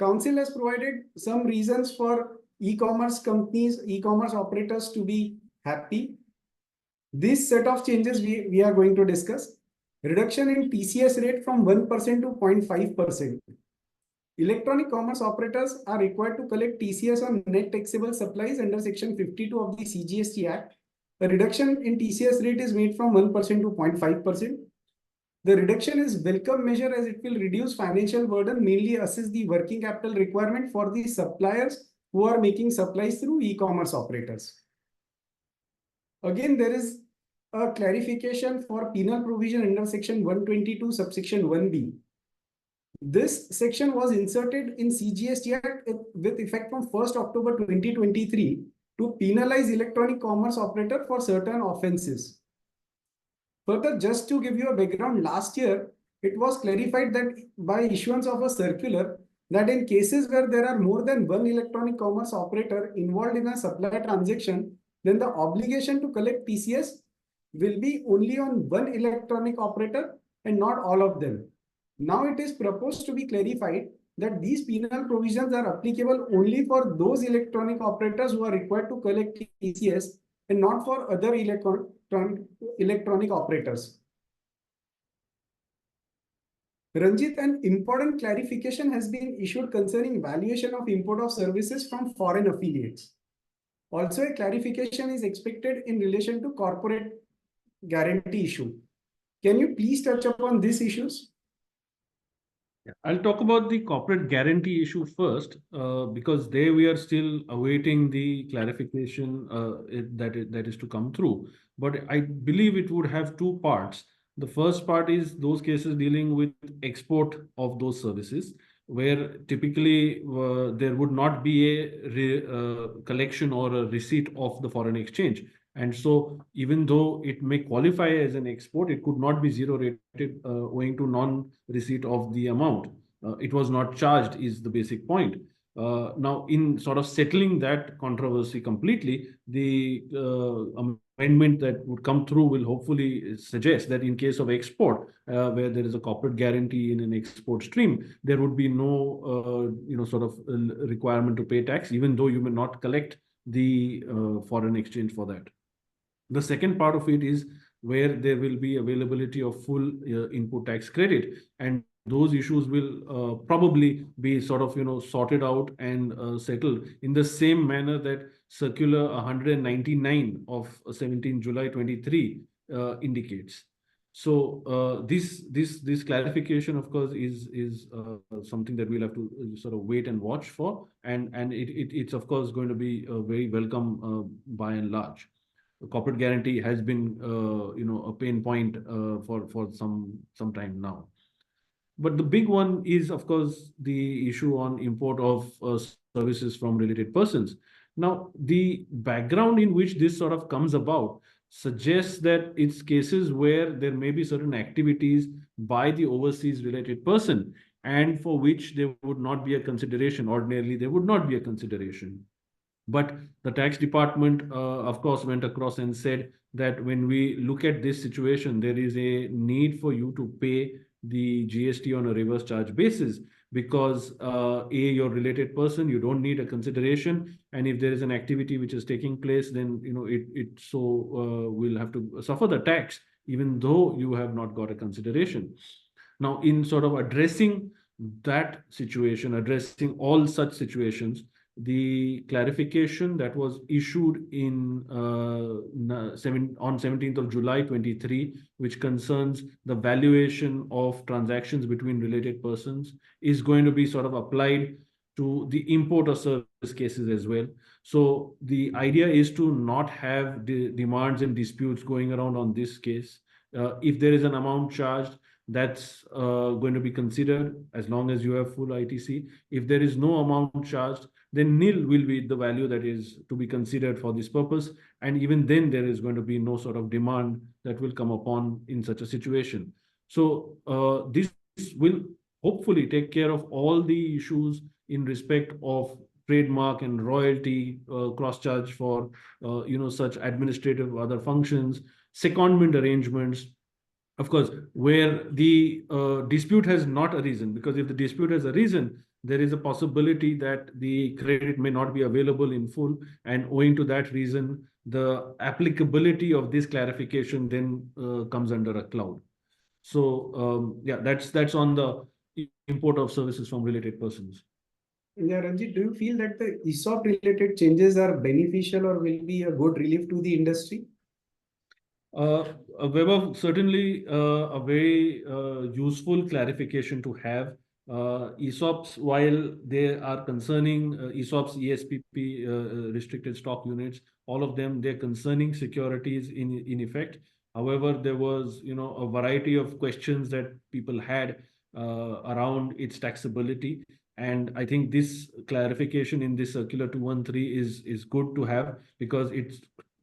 Council has provided some reasons for e-commerce companies, e-commerce operators to be happy. This set of changes we are going to discuss. Reduction in TCS rate from 1% to 0.5%. Electronic commerce operators are required to collect TCS on net taxable supplies under Section 52 of the CGST Act. A reduction in TCS rate is made from 1% to 0.5%. The reduction is welcome measure as it will reduce financial burden, mainly assist the working capital requirement for the suppliers who are making supplies through e-commerce operators. Again, there is a clarification for penal provision under Section 122, subsection 1B. This section was inserted in CGST Act with effect from 1st October 2023 to penalize electronic commerce operator for certain offenses. Further, just to give you a background, last year it was clarified that by issuance of a circular that in cases where there are more than one electronic commerce operator involved in a supply transaction, then the obligation to collect TCS will be only on one electronic operator and not all of them. Now it is proposed to be clarified that these penal provisions are applicable only for those electronic operators who are required to collect TCS and not for other electronic operators. Ranjit, an important clarification has been issued concerning valuation of import of services from foreign affiliates. Also, a clarification is expected in relation to corporate guarantee issue. Can you please touch upon these issues? I'll talk about the corporate guarantee issue first, because there we are still awaiting the clarification that is to come through. But I believe it would have two parts. The first part is those cases dealing with export of those services, where typically there would not be a collection or a receipt of the foreign exchange. And so even though it may qualify as an export, it could not be zero rated owing to non-receipt of the amount. It was not charged is the basic point. Now, in sort of settling that controversy completely, the amendment that would come through will hopefully suggest that in case of export, where there is a corporate guarantee in an export stream, there would be no, sort of requirement to pay tax, even though you may not collect the foreign exchange for that. The second part of it is where there will be availability of full input tax credit, and those issues will probably be sort of sorted out and settled in the same manner that Circular 199 of 17 July 23 indicates. So this clarification, of course, is something that we'll have to sort of wait and watch for, and it's of course going to be very welcome by and large. The corporate guarantee has been a pain point for some time now. But the big one is, of course, the issue on import of services from related persons. Now, the background in which this sort of comes about suggests that it's cases where there may be certain activities by the overseas related person, and for which there would not be a consideration. Ordinarily, there would not be a consideration. But the tax department, of course, went across and said that when we look at this situation, there is a need for you to pay the GST on a reverse charge basis, because you're a related person, you don't need a consideration, and if there is an activity which is taking place, then it will have to suffer the tax, even though you have not got a consideration. Now, in sort of addressing that situation, addressing all such situations, the clarification that was issued on 17th of July 23, which concerns the valuation of transactions between related persons, is going to be sort of applied to the import of service cases as well. So the idea is to not have the demands and disputes going around on this case. If there is an amount charged, that's going to be considered as long as you have full ITC. If there is no amount charged, then nil will be the value that is to be considered for this purpose. And even then, there is going to be no sort of demand that will come upon in such a situation. So this will hopefully take care of all the issues in respect of trademark and royalty, cross-charge for such administrative other functions, secondment arrangements. Of course, where the dispute has not arisen, because if the dispute has arisen, there is a possibility that the credit may not be available in full, and owing to that reason, the applicability of this clarification then comes under a cloud. So yeah, that's on the import of services from related persons. Yeah, Ranjit, do you feel that the ESOP related changes are beneficial or will be a good relief to the industry? Weber, certainly a very useful clarification to have. ESOPs, while they are concerning ESOPs, ESPP, restricted stock units, all of them, they're concerning securities in effect. However, there was a variety of questions that people had around its taxability. And I think this clarification in this Circular 213 is good to have, because it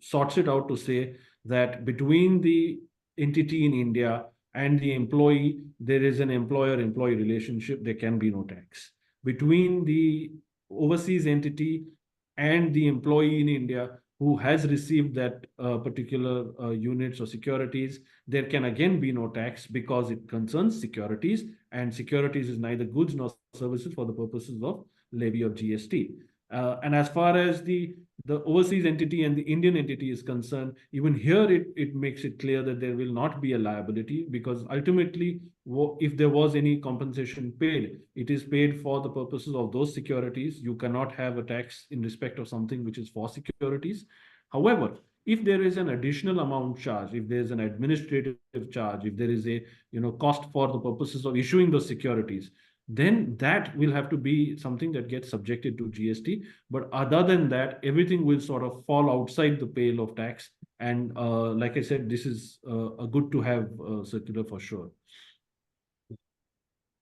sorts it out to say that between the entity in India and the employee, there is an employer-employee relationship, there can be no tax. Between the overseas entity and the employee in India who has received that particular units or securities, there can again be no tax, because it concerns securities, and securities is neither goods nor services for the purposes of levy of GST. And as far as the overseas entity and the Indian entity is concerned, even here it makes it clear that there will not be a liability, because ultimately, if there was any compensation paid, it is paid for the purposes of those securities. You cannot have a tax in respect of something which is for securities. However, if there is an additional amount charged, if there is an administrative charge, if there is a cost for the purposes of issuing those securities, then that will have to be something that gets subjected to GST. But other than that, everything will sort of fall outside the pale of tax. And like I said, this is a good to have circular for sure.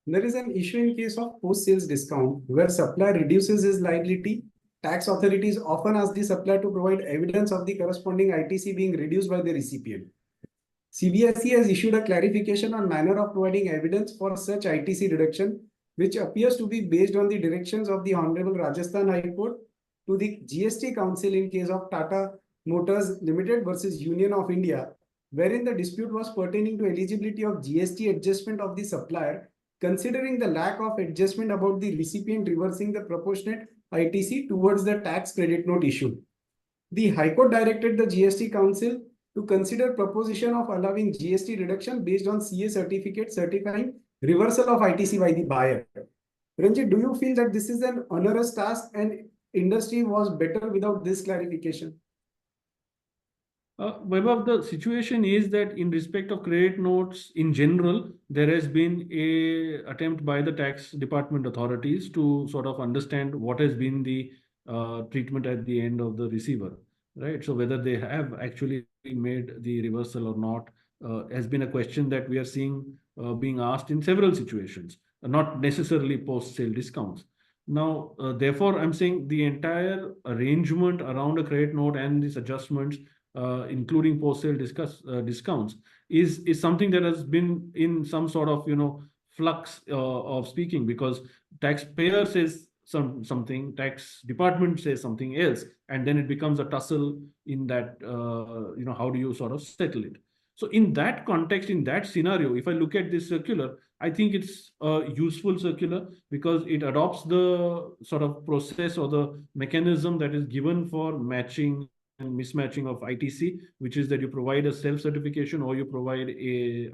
There is an issue in case of post-sales discount where supplier reduces his liability. Tax authorities often ask the supplier to provide evidence of the corresponding ITC being reduced by the recipient. CBSE has issued a clarification on manner of providing evidence for such ITC reduction, which appears to be based on the directions of the Honorable Rajasthan High Court to the GST Council in case of Tata Motors Limited versus Union of India, wherein the dispute was pertaining to eligibility of GST adjustment of the supplier, considering the lack of adjustment about the recipient reversing the proportionate ITC towards the tax credit note issued. The High Court directed the GST Council to consider proposition of allowing GST reduction based on CA certificate certifying reversal of ITC by the buyer. Ranjit, do you feel that this is an onerous task and industry was better without this clarification? Vaibhav, the situation is that in respect of credit notes in general, there has been a attempt by the tax department authorities to sort of understand what has been the treatment at the end of the receiver, right? So whether they have actually made the reversal or not has been a question that we are seeing being asked in several situations, not necessarily post-sale discounts. Now, therefore, I'm saying the entire arrangement around a credit note and these adjustments, including post-sale discounts, is something that has been in some sort of flux of speaking, because taxpayer says something, tax department says something else, and then it becomes a tussle in that how do you sort of settle it. So in that context, in that scenario, if I look at this circular, I think it's a useful circular because it adopts the sort of process or the mechanism that is given for matching and mismatching of ITC, which is that you provide a self-certification or you provide a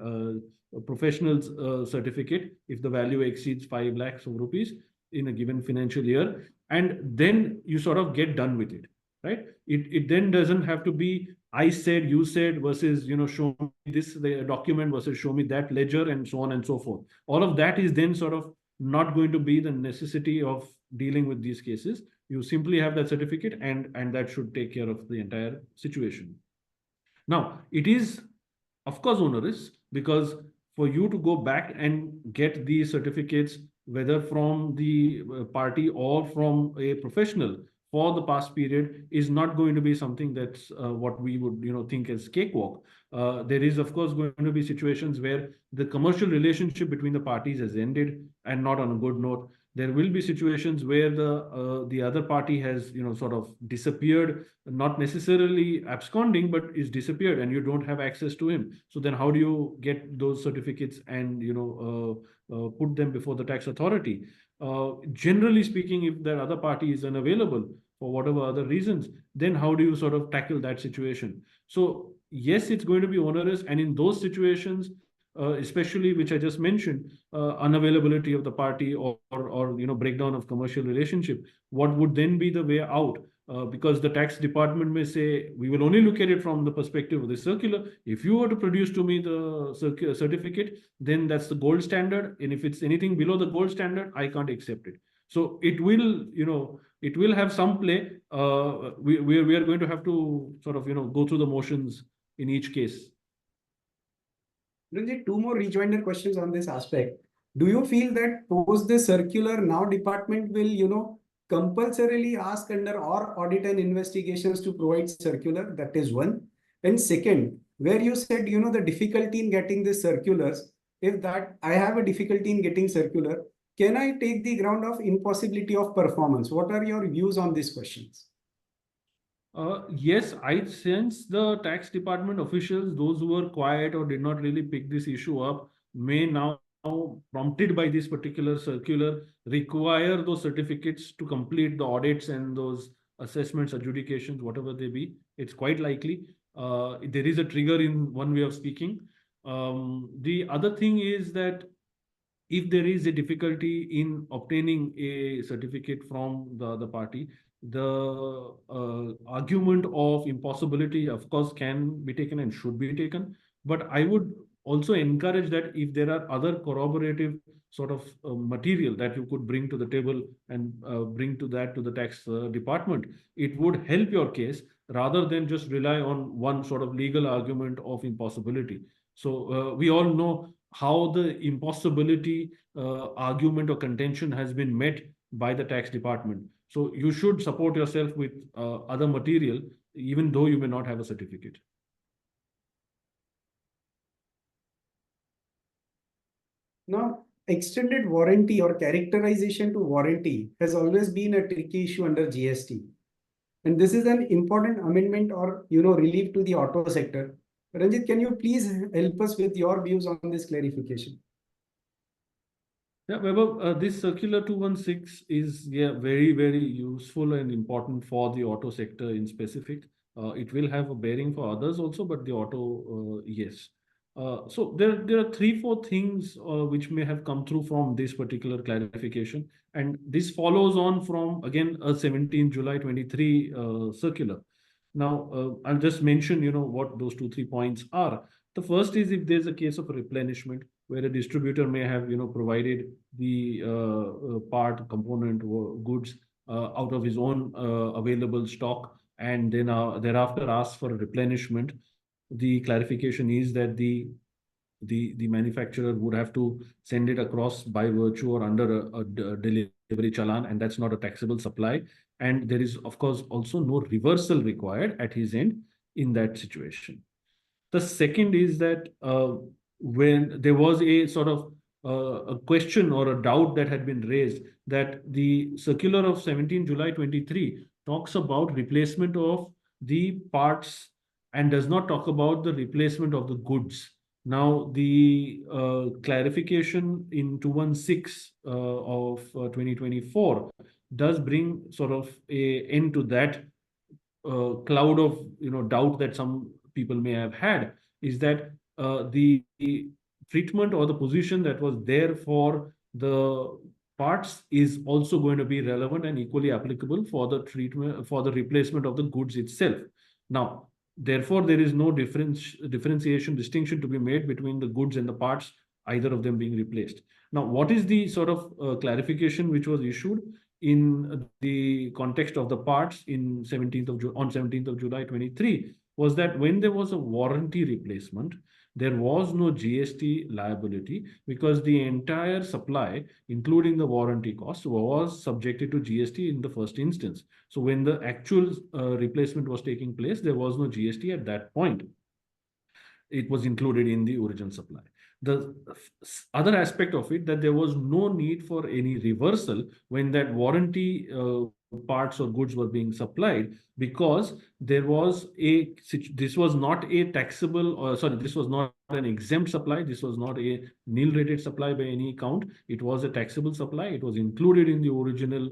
professional certificate if the value exceeds 5 lakhs of rupees in a given financial year, and then you sort of get done with it, right? It then doesn't have to be I said, you said versus show me this the document versus show me that ledger and so on and so forth. All of that is then sort of not going to be the necessity of dealing with these cases. You simply have that certificate and that should take care of the entire situation. Now, it is, of course, onerous because for you to go back and get these certificates, whether from the party or from a professional for the past period, is not going to be something that's what we would think as cakewalk. There is, of course, going to be situations where the commercial relationship between the parties has ended and not on a good note. There will be situations where the other party has sort of disappeared, not necessarily absconding, but is disappeared, and you don't have access to him. So then, how do you get those certificates and put them before the tax authority? Generally speaking, if that other party is unavailable for whatever other reasons, then how do you sort of tackle that situation? So yes, it's going to be onerous, and in those situations, especially which I just mentioned, unavailability of the party or breakdown of commercial relationship, what would then be the way out? Because the tax department may say, we will only look at it from the perspective of the circular. If you were to produce to me the certificate, then that's the gold standard. And if it's anything below the gold standard, I can't accept it. So it will, it will have some play. We are going to have to sort of, go through the motions in each case. Ranjit, two more rejoinder questions on this aspect. Do you feel that post this circular, now department will, compulsorily ask under or audit and investigations to provide circular? That is one. And second, where you said, the difficulty in getting the circulars, if that I have a difficulty in getting circular, can I take the ground of impossibility of performance? What are your views on these questions? Yes, I sense the tax department officials, those who were quiet or did not really pick this issue up, may now, prompted by this particular circular, require those certificates to complete the audits and those assessments, adjudications, whatever they be. It's quite likely. There is a trigger in one way of speaking. The other thing is that if there is a difficulty in obtaining a certificate from the other party, the argument of impossibility, of course, can be taken and should be taken. But I would also encourage that if there are other corroborative sort of material that you could bring to the table and bring to the tax department, it would help your case rather than just rely on one sort of legal argument of impossibility. So we all know how the impossibility argument or contention has been met by the tax department. So you should support yourself with other material, even though you may not have a certificate. Now, extended warranty or characterization to warranty has always been a tricky issue under GST. And this is an important amendment or relief to the auto sector. Ranjit, can you please help us with your views on this clarification? Yeah, Vaibhav, this circular 216 is very, very useful and important for the auto sector in specific. It will have a bearing for others also, but the auto, yes. So there are 3-4 things which may have come through from this particular clarification, and this follows on from again a 17 July 23 circular. Now I'll just mention what those 2-3 points are. The first is if there's a case of a replenishment where a distributor may have provided the part component goods out of his own available stock, and then thereafter ask for a replenishment. The clarification is that the manufacturer would have to send it across by virtue or under a delivery challan, and that's not a taxable supply. And there is, of course, also no reversal required at his end in that situation. The second is that when there was a sort of a question or a doubt that had been raised that the circular of 17 July 23 talks about replacement of the parts and does not talk about the replacement of the goods. Now, the clarification in 216 of 2024 does bring sort of a end to that cloud of doubt that some people may have had, is that the treatment or the position that was there for the parts is also going to be relevant and equally applicable for the treatment for the replacement of the goods itself. Now, therefore, there is no differentiation distinction to be made between the goods and the parts, either of them being replaced. Now, what is the sort of clarification which was issued in the context of the parts on 17th of July 23 was that when there was a warranty replacement, there was no GST liability because the entire supply, including the warranty cost, was subjected to GST in the first instance. So when the actual replacement was taking place, there was no GST at that point. It was included in the original supply. The other aspect of it, that there was no need for any reversal when that warranty parts or goods were being supplied, because there was this was not a taxable, or sorry, this was not an exempt supply. This was not a nil rated supply by any count. It was a taxable supply. It was included in the original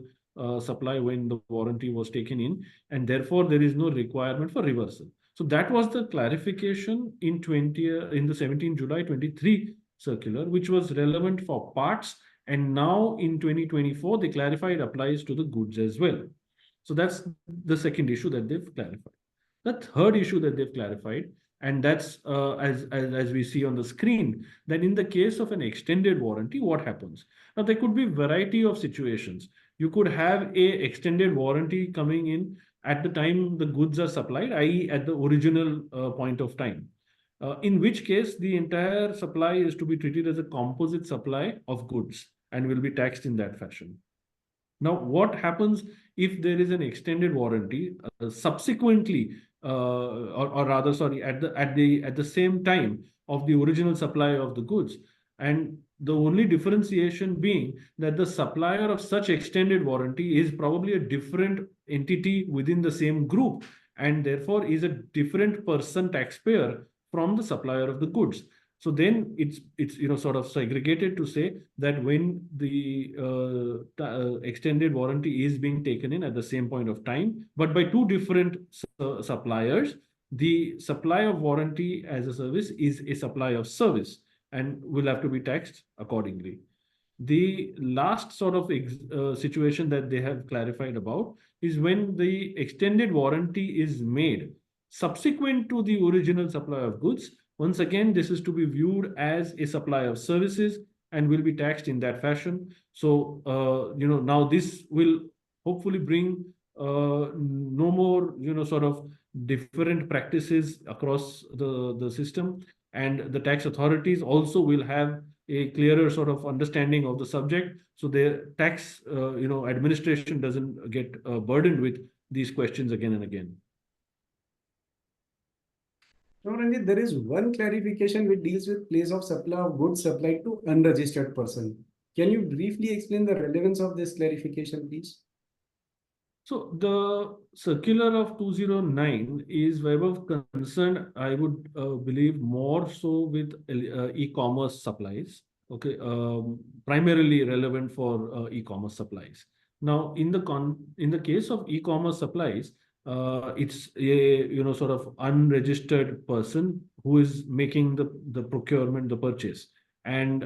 supply when the warranty was taken in, and therefore there is no requirement for reversal. So that was the clarification in the 17 July 23 circular, which was relevant for parts. And now in 2024, they clarified applies to the goods as well. So that's the second issue that they've clarified. The third issue that they've clarified, and that's as we see on the screen, that in the case of an extended warranty, what happens? Now, there could be a variety of situations. You could have a extended warranty coming in at the time the goods are supplied, i.e. at the original point of time, in which case the entire supply is to be treated as a composite supply of goods and will be taxed in that fashion. Now, what happens if there is an extended warranty subsequently, or rather, sorry, at the same time of the original supply of the goods, and the only differentiation being that the supplier of such extended warranty is probably a different entity within the same group, and therefore is a different person taxpayer from the supplier of the goods. So then it's sort of segregated to say that when the extended warranty is being taken in at the same point of time, but by two different suppliers, the supply of warranty as a service is a supply of service and will have to be taxed accordingly. The last sort of situation that they have clarified about is when the extended warranty is made subsequent to the original supply of goods. Once again, this is to be viewed as a supply of services and will be taxed in that fashion. So, now this will hopefully bring no more, sort of different practices across the system, and the tax authorities also will have a clearer sort of understanding of the subject. So their tax, administration doesn't get burdened with these questions again and again. Now, Ranjit, there is one clarification which deals with place of supply of goods supplied to unregistered person. Can you briefly explain the relevance of this clarification, please? So the circular of 209 is web of concern, I would believe more so with e-commerce supplies. Okay, primarily relevant for e-commerce supplies. Now, in the case of e-commerce supplies, it's a sort of unregistered person who is making the procurement, the purchase, and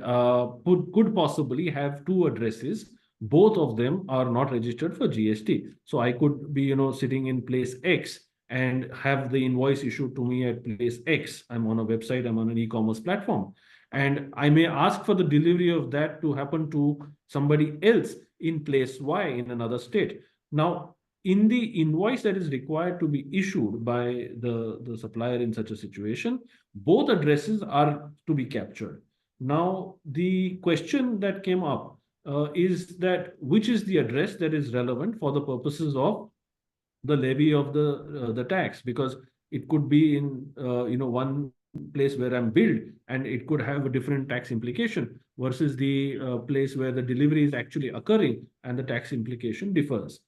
could possibly have two addresses. Both of them are not registered for GST. So I could be, sitting in place X and have the invoice issued to me at place X. I'm on a website, I'm on an e-commerce platform. And I may ask for the delivery of that to happen to somebody else in place Y in another state. Now, in the invoice that is required to be issued by the supplier in such a situation, both addresses are to be captured. Now, the question that came up is that which is the address that is relevant for the purposes of the levy of the tax, because it could be in one place where I'm billed and it could have a different tax implication versus the place where the delivery is actually occurring and the tax implication differs.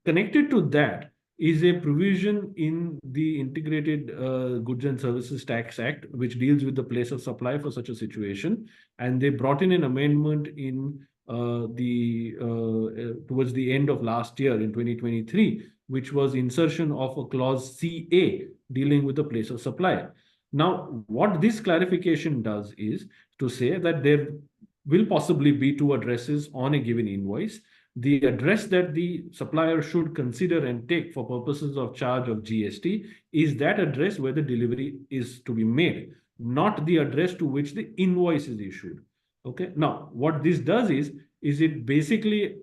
Connected to that is a provision in the Integrated Goods and Services Tax Act, which deals with the place of supply for such a situation. And they brought in an amendment in towards the end of last year in 2023, which was insertion of a clause CA dealing with the place of supply. Now, what this clarification does is to say that there will possibly be two addresses on a given invoice. The address that the supplier should consider and take for purposes of charge of GST is that address where the delivery is to be made, not the address to which the invoice is issued. Okay. Now, what this does is it basically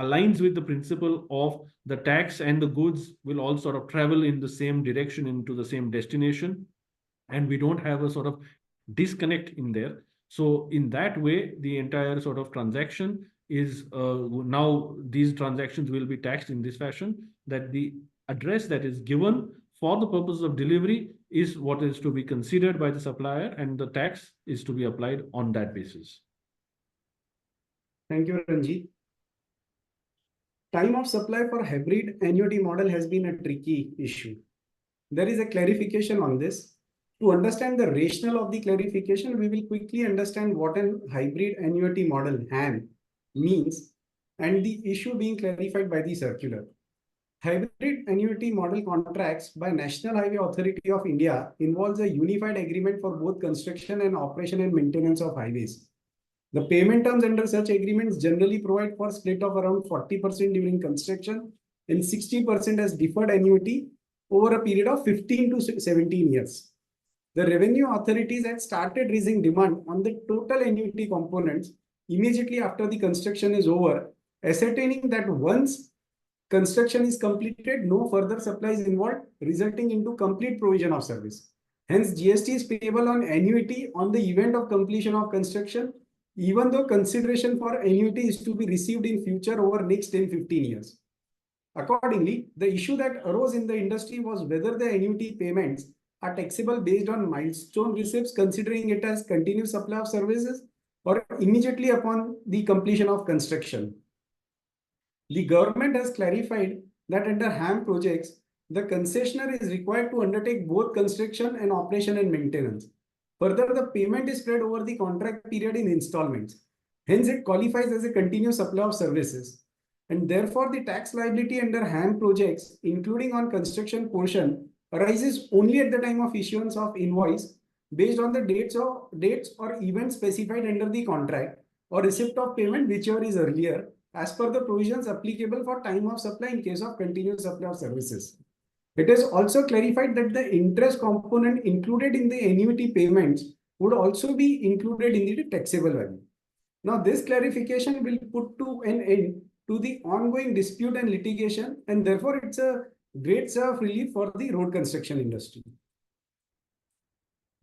aligns with the principle of the tax and the goods will all sort of travel in the same direction into the same destination, and we don't have a sort of disconnect in there. So in that way, the entire sort of transaction is now these transactions will be taxed in this fashion, that the address that is given for the purpose of delivery is what is to be considered by the supplier, and the tax is to be applied on that basis. Thank you, Ranjit. Time of supply for hybrid annuity model has been a tricky issue. There is a clarification on this. To understand the rationale of the clarification, we will quickly understand what an hybrid annuity model HAM means and the issue being clarified by the circular. Hybrid annuity model contracts by National Highway Authority of India involves a unified agreement for both construction and operation and maintenance of highways. The payment terms under such agreements generally provide for split of around 40% during construction and 60% as deferred annuity over a period of 15 to 17 years. The revenue authorities had started raising demand on the total annuity components immediately after the construction is over, ascertaining that once construction is completed, no further supply is involved, resulting into complete provision of service. Hence, GST is payable on annuity on the event of completion of construction, even though consideration for annuity is to be received in future over next 10-15 years. Accordingly, the issue that arose in the industry was whether the annuity payments are taxable based on milestone receipts, considering it as continuous supply of services, or immediately upon the completion of construction. The government has clarified that under HAM projects, the concessionaire is required to undertake both construction and operation and maintenance. Further, the payment is spread over the contract period in installments. Hence, it qualifies as a continuous supply of services. And therefore, the tax liability under HAM projects, including on construction portion, arises only at the time of issuance of invoice based on the dates or events specified under the contract, or receipt of payment, whichever is earlier, as per the provisions applicable for time of supply in case of continuous supply of services. It is also clarified that the interest component included in the annuity payments would also be included in the taxable value. Now, this clarification will put to an end to the ongoing dispute and litigation, and therefore it's a great sigh of relief for the road construction industry.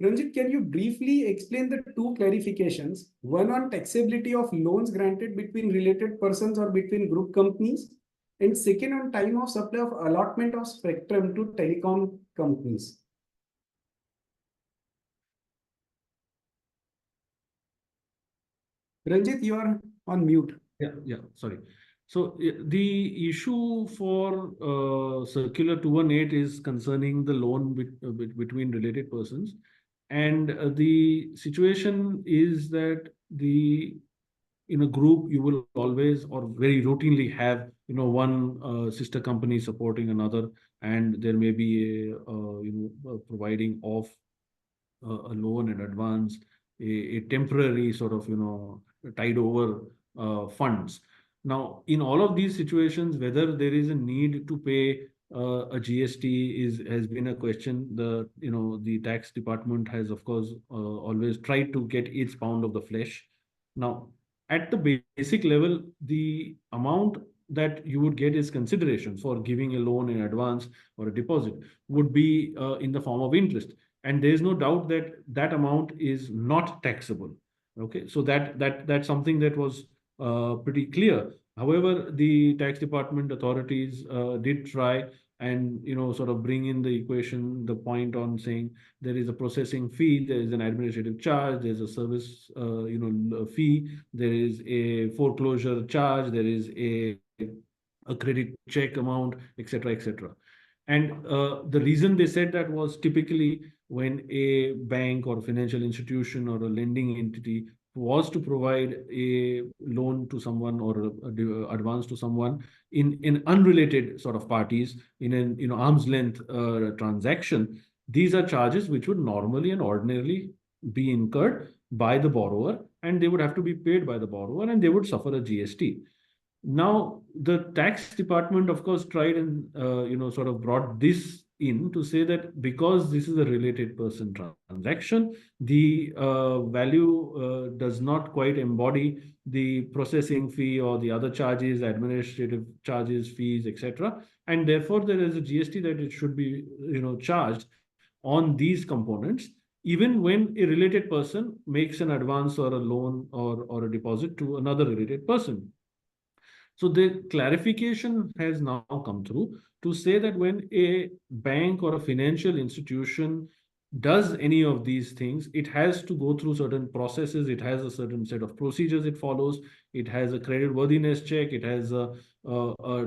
Ranjit, can you briefly explain the two clarifications, one on taxability of loans granted between related persons or between group companies, and second on time of supply of allotment of spectrum to telecom companies? Ranjit, you are on mute. Yeah, sorry. So the issue for Circular 218 is concerning the loan between related persons. And the situation is that in a group, you will always or very routinely have, one sister company supporting another, and there may be a providing of a loan in advance, a temporary sort of, tide over funds. Now, in all of these situations, whether there is a need to pay a GST has been a question. The tax department has, of course, always tried to get its pound of the flesh. Now, at the basic level, the amount that you would get is consideration for giving a loan in advance or a deposit would be in the form of interest, and there is no doubt that that amount is not taxable. Okay, so that's something that was pretty clear. However, the tax department authorities did try and sort of bring in the equation the point on saying there is a processing fee, there is an administrative charge, there's a service fee, there is a foreclosure charge, there is a credit check amount, etc., etc. And the reason they said that was typically when a bank or financial institution or a lending entity was to provide a loan to someone or advance to someone in unrelated sort of parties in an arm's length transaction, these are charges which would normally and ordinarily be incurred by the borrower, and they would have to be paid by the borrower, and they would suffer a GST. Now, the tax department, of course, tried and sort of brought this in to say that because this is a related person transaction, the value does not quite embody the processing fee or the other charges, administrative charges, fees, etc. And therefore, there is a GST that it should be charged on these components, even when a related person makes an advance or a loan or a deposit to another related person. So the clarification has now come through to say that when a bank or a financial institution does any of these things, it has to go through certain processes. It has a certain set of procedures it follows. It has a credit worthiness check. It has a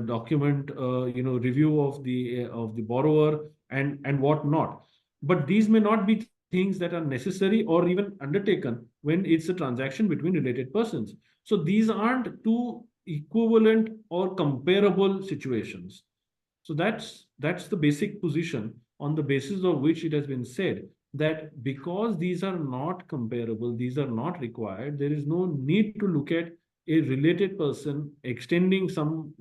document, review of the borrower and whatnot. But these may not be things that are necessary or even undertaken when it's a transaction between related persons. So these aren't two equivalent or comparable situations. So that's the basic position on the basis of which it has been said that because these are not comparable, these are not required, there is no need to look at a related person extending some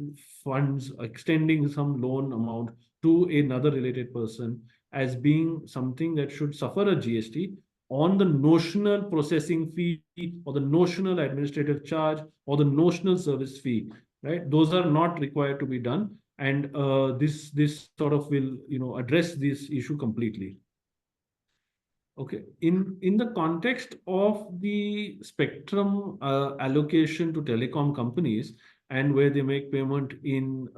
funds, extending some loan amount to another related person as being something that should suffer a GST on the notional processing fee or the notional administrative charge or the notional service fee, right? Those are not required to be done. And this sort of will address this issue completely. Okay, in the context of the spectrum allocation to telecom companies and where they make payment in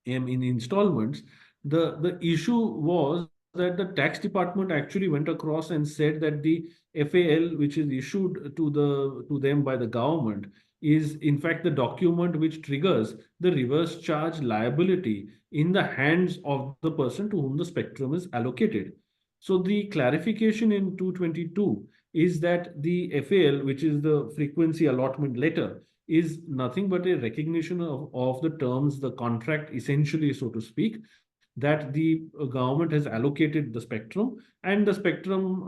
installments, the issue was that the tax department actually went across and said that the FAL, which is issued to them by the government, is in fact the document which triggers the reverse charge liability in the hands of the person to whom the spectrum is allocated. So the clarification in 222 is that the FAL, which is the frequency allotment letter, is nothing but a recognition of the terms, the contract essentially, so to speak, that the government has allocated the spectrum, and the spectrum,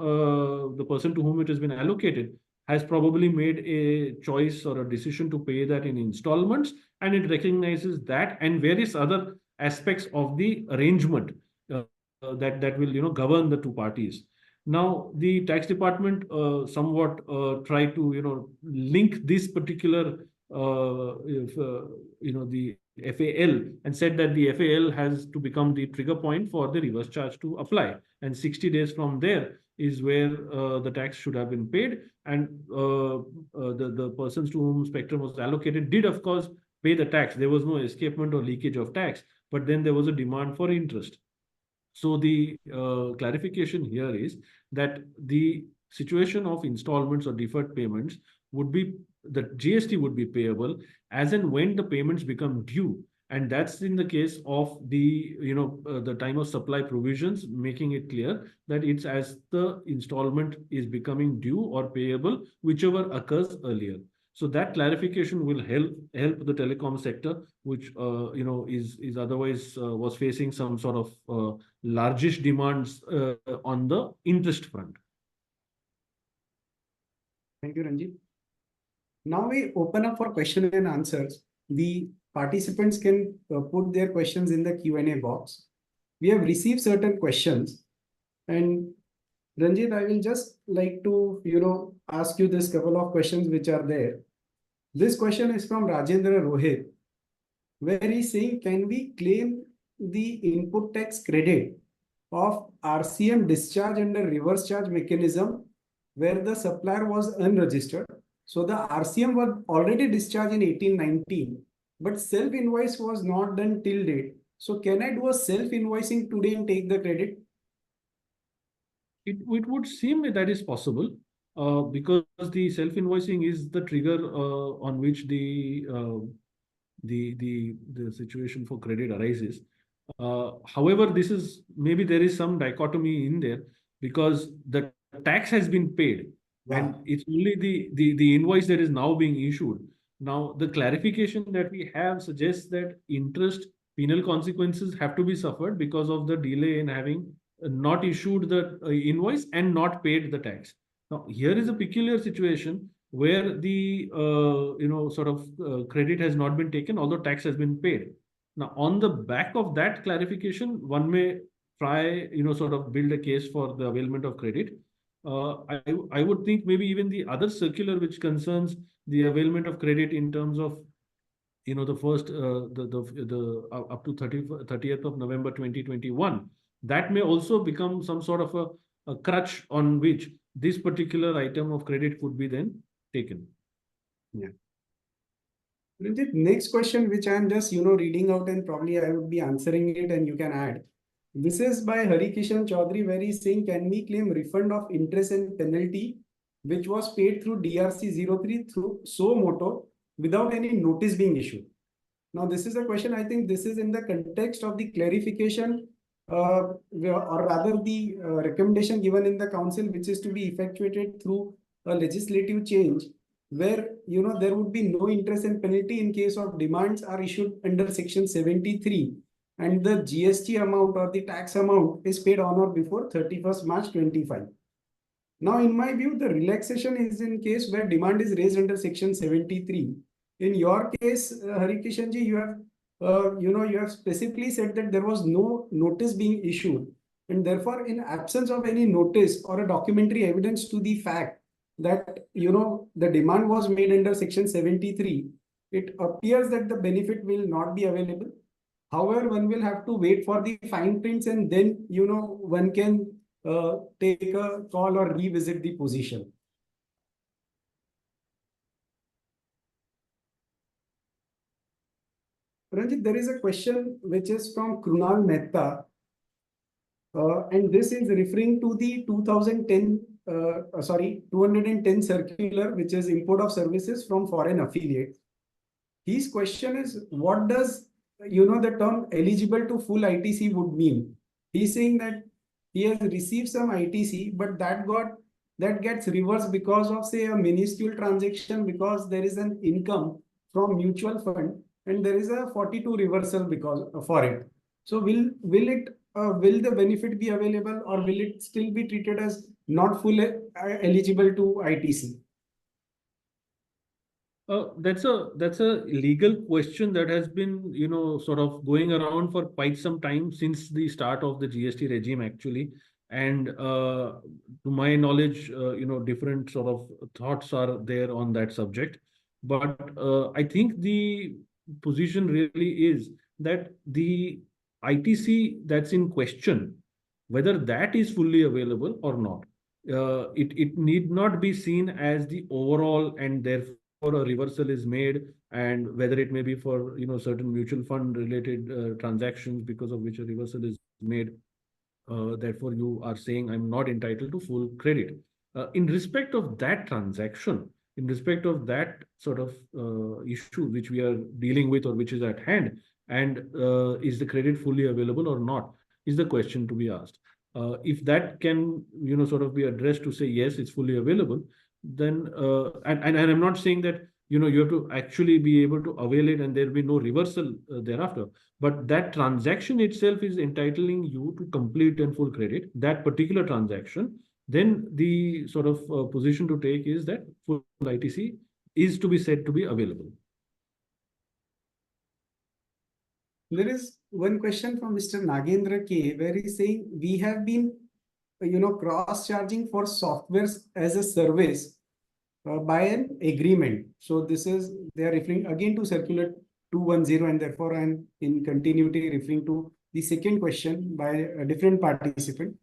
the person to whom it has been allocated has probably made a choice or a decision to pay that in installments, and it recognizes that and various other aspects of the arrangement that will govern the two parties. Now, the tax department somewhat try to link this particular the FAL and said that the FAL has to become the trigger point for the reverse charge to apply, and 60 days from there is where the tax should have been paid, and the persons to whom spectrum was allocated did of course pay the tax. There was no escapement or leakage of tax, but then there was a demand for interest. So the clarification here is that the situation of installments or deferred payments the GST would be payable as and when the payments become due. And that's in the case of the, the time of supply provisions, making it clear that it's as the installment is becoming due or payable, whichever occurs earlier. So that clarification will help the telecom sector, which is otherwise was facing some sort of largish demands on the interest front. Thank you, Ranjit. Now we open up for question and answers. The participants can put their questions in the Q&A box. We have received certain questions, and Ranjit, I will just like to, ask you this couple of questions which are there. This question is from Rajendra Rohit, where he's saying, can we claim the input tax credit of RCM discharge under reverse charge mechanism where the supplier was unregistered? So the RCM was already discharged in 1819, but self-invoice was not done till date. So can I do a self-invoicing today and take the credit? It would seem that is possible because the self-invoicing is the trigger on which the situation for credit arises. However, maybe there is some dichotomy in there because the tax has been paid. Yeah. And it's only the invoice that is now being issued. Now, the clarification that we have suggests that interest penal consequences have to be suffered because of the delay in having not issued the invoice and not paid the tax. Now, here is a peculiar situation where the credit has not been taken, although tax has been paid. Now, on the back of that clarification, one may try, build a case for the availment of credit. I would think maybe even the other circular which concerns the availment of credit in terms of the first up to 30th of November 2021, that may also become some sort of a crutch on which this particular item of credit could be then taken. Yeah. Next question, which I'm just reading out, and probably I would be answering it and you can add. This is by Harikishan Chaudhary, where he's saying, can we claim refund of interest and penalty which was paid through DRC 03 through suo motu without any notice being issued? Now, this is a question, I think this is in the context of the clarification or rather the recommendation given in the council, which is to be effectuated through a legislative change where there would be no interest and penalty in case of demands are issued under section 73 and the GST amount or the tax amount is paid on or before 31st March 25. Now, in my view, the relaxation is in case where demand is raised under section 73. In your case, Harikishanji, you have specifically said that there was no notice being issued, and therefore, in absence of any notice or a documentary evidence to the fact that the demand was made under section 73, it appears that the benefit will not be available. However, one will have to wait for the fine prints and then one can take a call or revisit the position. Ranjit, there is a question which is from Krunal Mehta, and this is referring to the 210 circular, which is import of services from foreign affiliates. His question is, what does the term eligible to full ITC would mean? He's saying that he has received some ITC, but that gets reversed because of, say, a minuscule transaction, because there is an income from mutual fund and there is a 42 reversal because for it. So will the benefit be available, or will it still be treated as not fully eligible to ITC? That's a legal question that has been sort of going around for quite some time, since the start of the GST regime actually. And to my knowledge, different sort of thoughts are there on that subject. But I think the position really is that the ITC that's in question, whether that is fully available or not, it need not be seen as the overall, and therefore a reversal is made, and whether it may be for certain mutual fund related transactions because of which a reversal is made. Therefore, you are saying I'm not entitled to full credit. In respect of that transaction, in respect of that sort of issue which we are dealing with or which is at hand, and is the credit fully available or not, is the question to be asked. If that can, sort of be addressed to say, yes, it's fully available, then, and I'm not saying that, you have to actually be able to avail it and there'll be no reversal thereafter. But that transaction itself is entitling you to complete and full credit, that particular transaction. Then the sort of position to take is that full ITC is to be said to be available. There is one question from Mr. Nagendra K, where he's saying we have been, cross-charging for softwares as a service by an agreement. So this is, they are referring again to Circular 210, and therefore I'm in continuity referring to the second question by a different participant.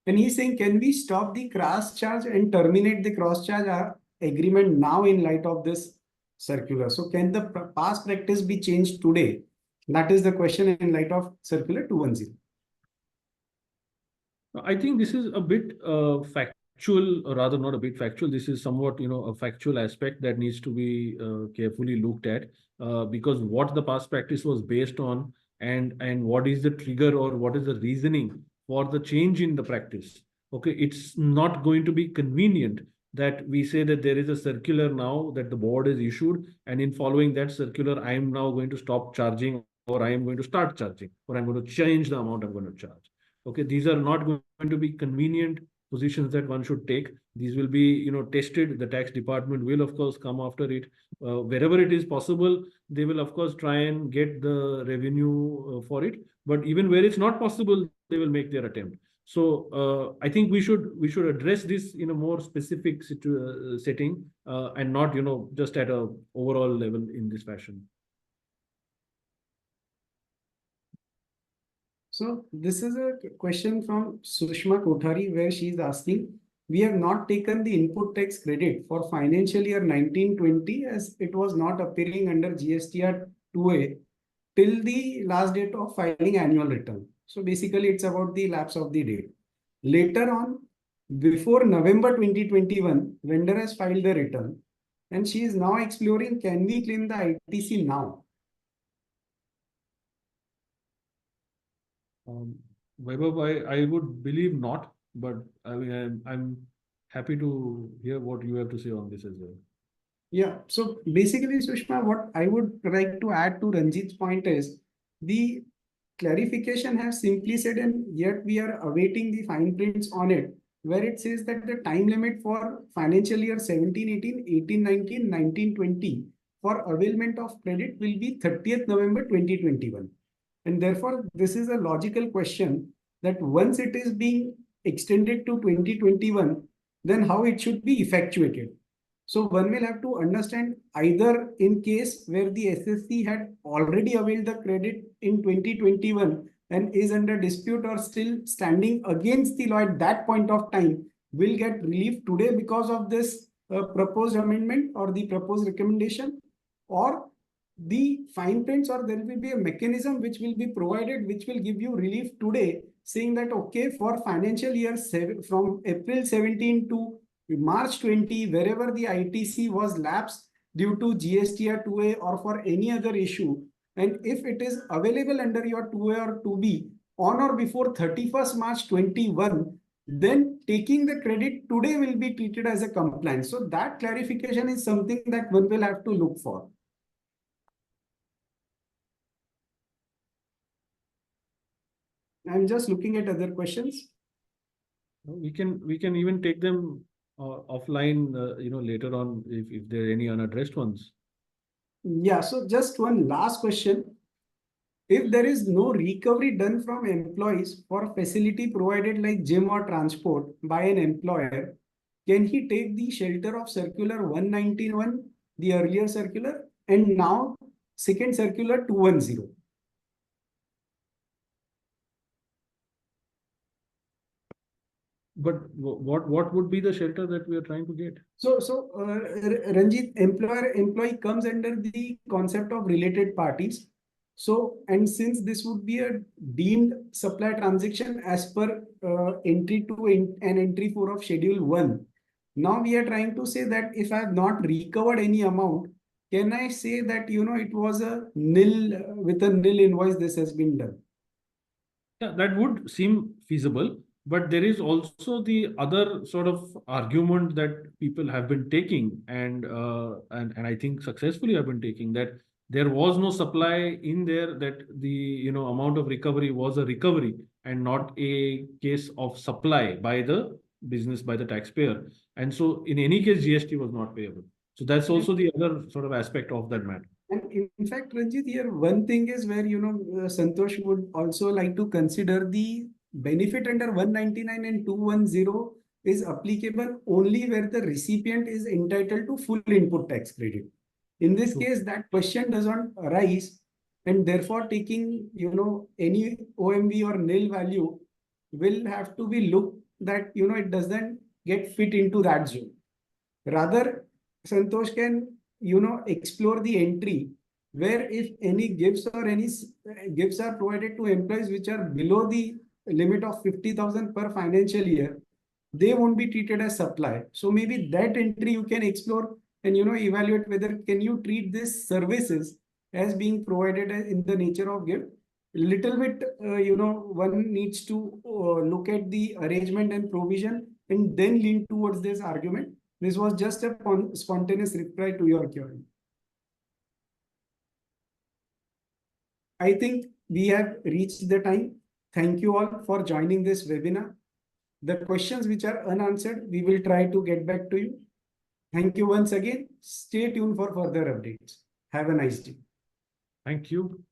And he's saying, can we stop the cross-charge and terminate the cross-charge agreement now in light of this circular? So can the past practice be changed today? That is the question in light of Circular 210. I think this is a bit factual, or rather not a bit factual. This is somewhat, a factual aspect that needs to be carefully looked at, because what the past practice was based on, and what is the trigger or what is the reasoning for the change in the practice. Okay, it's not going to be convenient that we say that there is a circular now that the board has issued, and in following that circular, I am now going to stop charging, or I am going to start charging, or I'm going to change the amount I'm going to charge. Okay, these are not going to be convenient positions that one should take. These will be, tested. The tax department will, of course, come after it. Wherever it is possible, they will, of course, try and get the revenue for it. But even where it's not possible, they will make their attempt. So I think we should address this in a more specific setting, and not, just at a overall level in this fashion. So this is a question from Sushma Kothari, where she is asking, we have not taken the input tax credit for financial year 1920 as it was not appearing under GSTR 2A till the last date of filing annual return. So basically it's about the lapse of the date. Later on, before November 2021, vendor has filed the return and she is now exploring, can we claim the ITC now? Vaibhav, I would believe not, but I mean, I'm happy to hear what you have to say on this as well. Yeah, so basically, Sushma, what I would like to add to Ranjit's point is the clarification has simply said, and yet we are awaiting the fine prints on it, where it says that the time limit for financial year 17-18, 18-19, 19-20 for availment of credit will be 30th November 2021. And therefore, this is a logical question that once it is being extended to 2021, then how it should be effectuated. So one will have to understand either in case where the SSC had already availed the credit in 2021 and is under dispute or still standing against the law at that point of time, will get relief today because of this proposed amendment or the proposed recommendation, or the fine prints, or there will be a mechanism which will be provided which will give you relief today, saying that okay, for financial year from April 17 to March 20, wherever the ITC was lapsed due to GSTR 2A or for any other issue, and if it is available under your 2A or 2B on or before 31st March 21, then taking the credit today will be treated as a compliance. So that clarification is something that one will have to look for. I'm just looking at other questions. We can even take them offline, later on if there are any unaddressed ones. Yeah, so just one last question. If there is no recovery done from employees for facility provided like gym or transport by an employer, can he take the shelter of Circular 191, the earlier circular, and now second circular 210? But what would be the shelter that we are trying to get? So Ranjit, employee comes under the concept of related parties. So, and since this would be a deemed supply transaction as per entry 2 and entry 4 of Schedule 1, Now we are trying to say that if I have not recovered any amount, can I say that, it was a nil, with a nil invoice, this has been done? Yeah, that would seem feasible, but there is also the other sort of argument that people have been taking, and I think successfully have been taking, that there was no supply in there, that the amount of recovery was a recovery and not a case of supply by the business, by the taxpayer, and so in any case GST was not payable. So that's also the other sort of aspect of that matter. And in fact, Ranjit, here one thing is where, Santosh would also like to consider the benefit under 199 and 210 is applicable only where the recipient is entitled to full input tax credit. In this True. case, that question doesn't arise, and therefore taking, any OMV or nil value will have to be looked that, it doesn't get fit into that zone. Rather, Santosh can, explore the entry where if any gifts or any gifts are provided to employees which are below the limit of 50,000 per financial year, they won't be treated as supply. So maybe that entry you can explore and, evaluate whether can you treat these services as being provided in the nature of gift. Little bit, one needs to look at the arrangement and provision and then lean towards this argument. This was just a spontaneous reply to your query. I think we have reached the time. Thank you all for joining this webinar. The questions which are unanswered, we will try to get back to you. Thank you once again. Stay tuned for further updates. Have a nice day. Thank you.